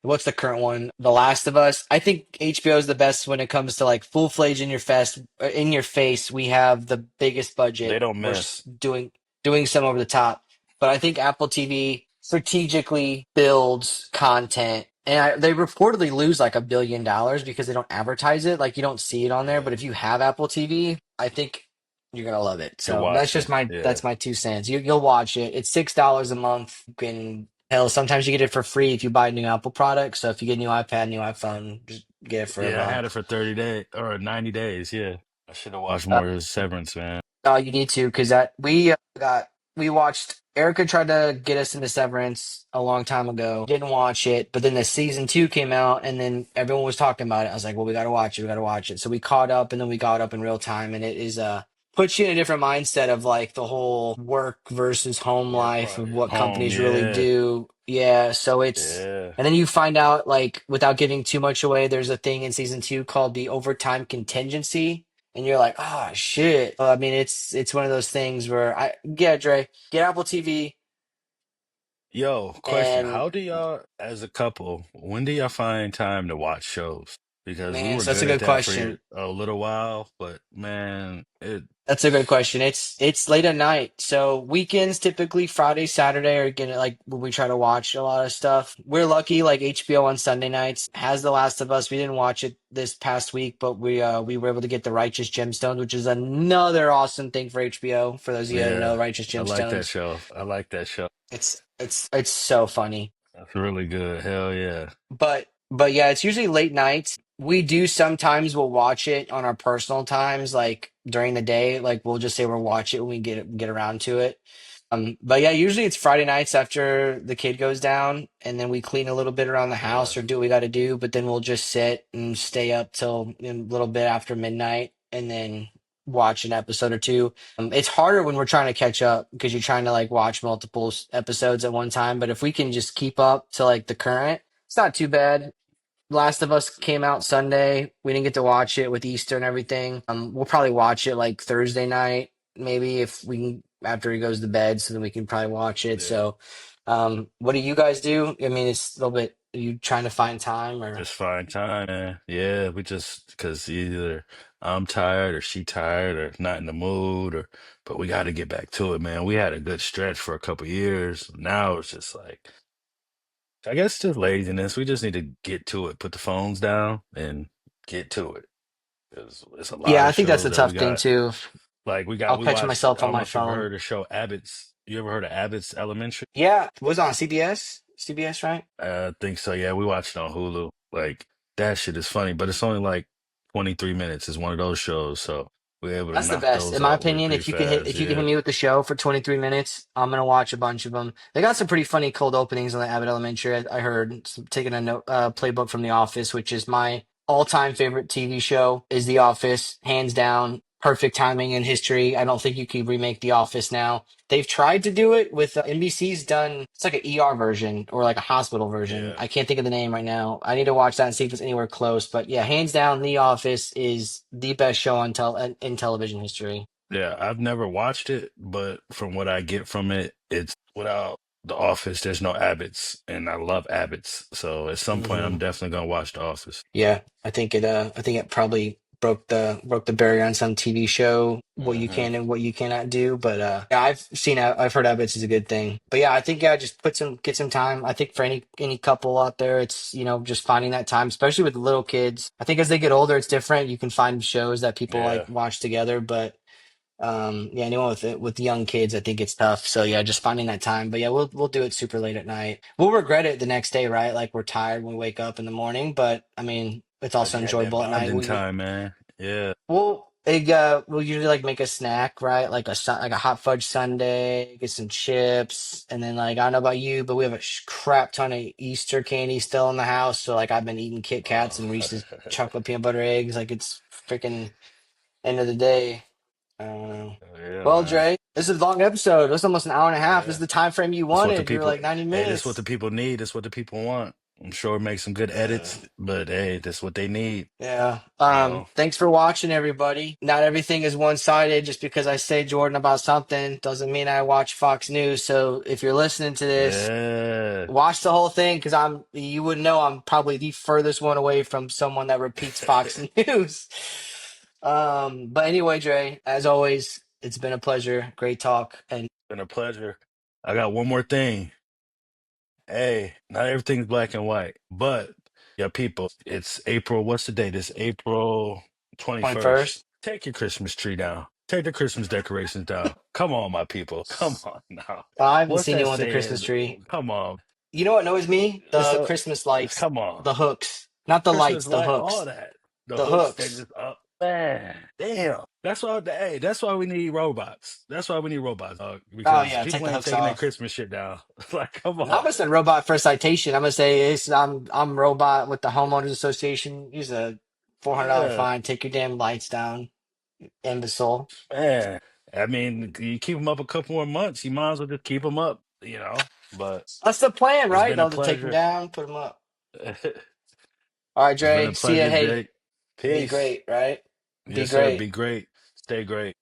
What's the current one? The Last of Us. I think HBO is the best when it comes to like full fledged in your face. We have the biggest they budget. don't We're miss. doing some over the top, but I think Apple TV strategically builds content. And they reportedly lose like $1 billion because they don't advertise it. Like you don't see it on there. Yeah, But if you have Apple TV, I think you're gonna love it. you're So watching. that's Yeah, my 2 cents. You'll watch it. It's $6 a month. You can hell sometimes you get it for free if you buy a new Apple product. So if you get a new iPad, new iPhone, just get it for a yeah. I had it month. for 30 days or 90 days. Yeah, I should have watched more of Severance, man. You need to because that we watched. Erica tried to get us into Severance a long time ago. Didn't watch it, but then the season two came out, and then everyone was talking about it. I was like, "Well, we got to watch it. We got to watch it." So we caught up, and then we got up in real time, and it is puts you in a different mindset of like the whole work versus home Work life part of at what home. companies really Yeah, do. Yeah, so it's yeah. and then you find out like without giving too much away, there's a thing in season two called the overtime contingency and you're like, oh shit. I mean, it's one of those things where yeah, Dre, get Apple TV, Yo, question. and How do y'all, as a couple, when do y'all find time to watch shows? Because we man, were so that's a good at good that for question. a little while, but man, That's a good question. It's late at night, so weekends typically Friday, Saturday are gonna like when we try to watch a lot of stuff. We're lucky, like HBO on Sunday nights has The Last of Us. We didn't watch it this past week, but we were able to get The Righteous Gemstones, which is another awesome thing for HBO. For those of you that don't know, yeah, Righteous I like that Gemstones, show. I like that show. it's so funny. That's really good. Hell yeah. But yeah, it's usually late nights. We do sometimes we'll watch it on our personal times, like during the day. Like we'll just say we'll watch it when we get around to it. But yeah, usually it's Friday nights after the kid goes down, and then we clean a little bit around the Yeah. house or do what we got to do. But then we'll just sit and stay up till a little bit after midnight, and then watch an episode or two. It's harder when we're trying to catch up because you're trying to like watch multiple episodes at one time. But if we can just keep up to like the current, it's not too bad. Last of Us came out Sunday. We didn't get to watch it with Easter and everything. We'll probably watch it like Thursday night, maybe if we can after he goes to bed, so then we can probably watch it. Yeah. So, what do you guys do? I mean, it's a little bit you trying to find time or? Just find time, man. Yeah, we just because either I'm tired or she tired or not in the mood or but we got to get back to it, man. We had a good stretch for a couple years. Now it's just like I guess just laziness. We just need to get to it, put the phones down and get to it. There's it's a lot Yeah, I of think that's shows a that we tough thing got. too. Like I'll we catch watched. myself I on don't know my if you've phone. heard the show Abbott's. You ever heard of Abbott's Elementary? Yeah, it was on CBS. CBS, right? I think so. Yeah, we watched it on Hulu. Like that shit is funny, but it's only like 23 minutes. It's one of those shows, so we're able to That's the knock best, in those my out way opinion. pretty fast. If you can hit Yeah, me with the show for 23 minutes, I'm gonna watch a bunch of them. They got some pretty funny cold openings on the Abbott Elementary. I heard taking a note, playbook from The Office, which is my all-time favorite TV show. Is The Office, hands down, perfect timing in history. I don't think you can remake The Office now. They've tried to do it with NBC's done. It's like an ER version or like a hospital version. yeah, I can't think of the name right now. I need to watch that and see if it's anywhere close. But yeah, hands down, The Office is the best show on in television history. yeah. I've never watched it, but from what I get from it, it's without The Office. There's no Abbott's, and I love Abbott's. So at some point, I'm Hmm. definitely gonna watch The Office. Yeah, I think it. I think it probably broke the barrier on some TV show what you Hmm. can and what you cannot do. But yeah, I've heard habits is a good thing. But yeah, I think yeah, just get some time. I think for any couple out there, it's just finding that time, especially with little kids. I think as they get older, it's different. You can find shows that people like Yeah, watch together, but yeah, anyone with young kids, I think it's tough. So yeah, just finding that time. But yeah, we'll do it super late at night. We'll regret it the next day, right? Like we're tired when we wake up in the morning, but I mean, it's I also just had that enjoyable at night. bonding time, man. Yeah, We'll usually like make a snack, right? Like like a hot fudge sundae, get some chips, and then like I don't know about you, but we have a crap ton of Easter candy still in the house. So like I've been eating Kit Kats oh, and Reese's chocolate peanut butter eggs. Like it's freaking end of the day. I don't know. yeah, Well, man. Dre, this is a long episode. It's almost an hour and a half. This is Yeah. the time frame you That's what the wanted. You were people, like 90 hey, that's what minutes. the people need. That's what the people want. I'm sure make some good Uh, edits, but hey, that's what they need, yeah. you know. Thanks for watching, everybody. Not everything is one-sided. Just because I say Jordan about something doesn't mean I watch Fox News. So if you're listening to this, Yeah. watch the whole thing because you would know I'm probably the furthest one away from someone that repeats Fox News. But anyway, Dre, as always, it's been a pleasure. Great talk. And Been a pleasure. I got one more thing. Hey, not everything's black and white, but yeah, people, it's April. What's the date? It's April 21st. 21st. Take your Christmas tree down. Take the Christmas decorations down. Come on, my people. Come on now. I haven't What's seen that anyone with a Christmas saying? tree. Come on. You know what annoys me? It's The a, Christmas lights, come on. the hooks, not the lights, Christmas the light, all hooks, that. The the hooks that hooks. just up, man. Damn. That's why. Hey, that's why we need robots. That's why we need robots, dog. Oh Because yeah, take people the ain't hooks taking that off. Christmas shit down. Like, come I'm on. gonna send robot for a citation. I'm gonna say I'm robot with the homeowners association. Use a $400 Yeah, fine. Take your damn lights down, imbecile. man. I mean, you keep them up a couple more months. You might as well just keep them up. But That's the plan, it's right? been a Though to take them pleasure. down, put them up. It's All right, been Dre. a See ya. pleasure, Hey, Jake. be Peace. great, right? Be Yes, sir. great. Be great. Stay great.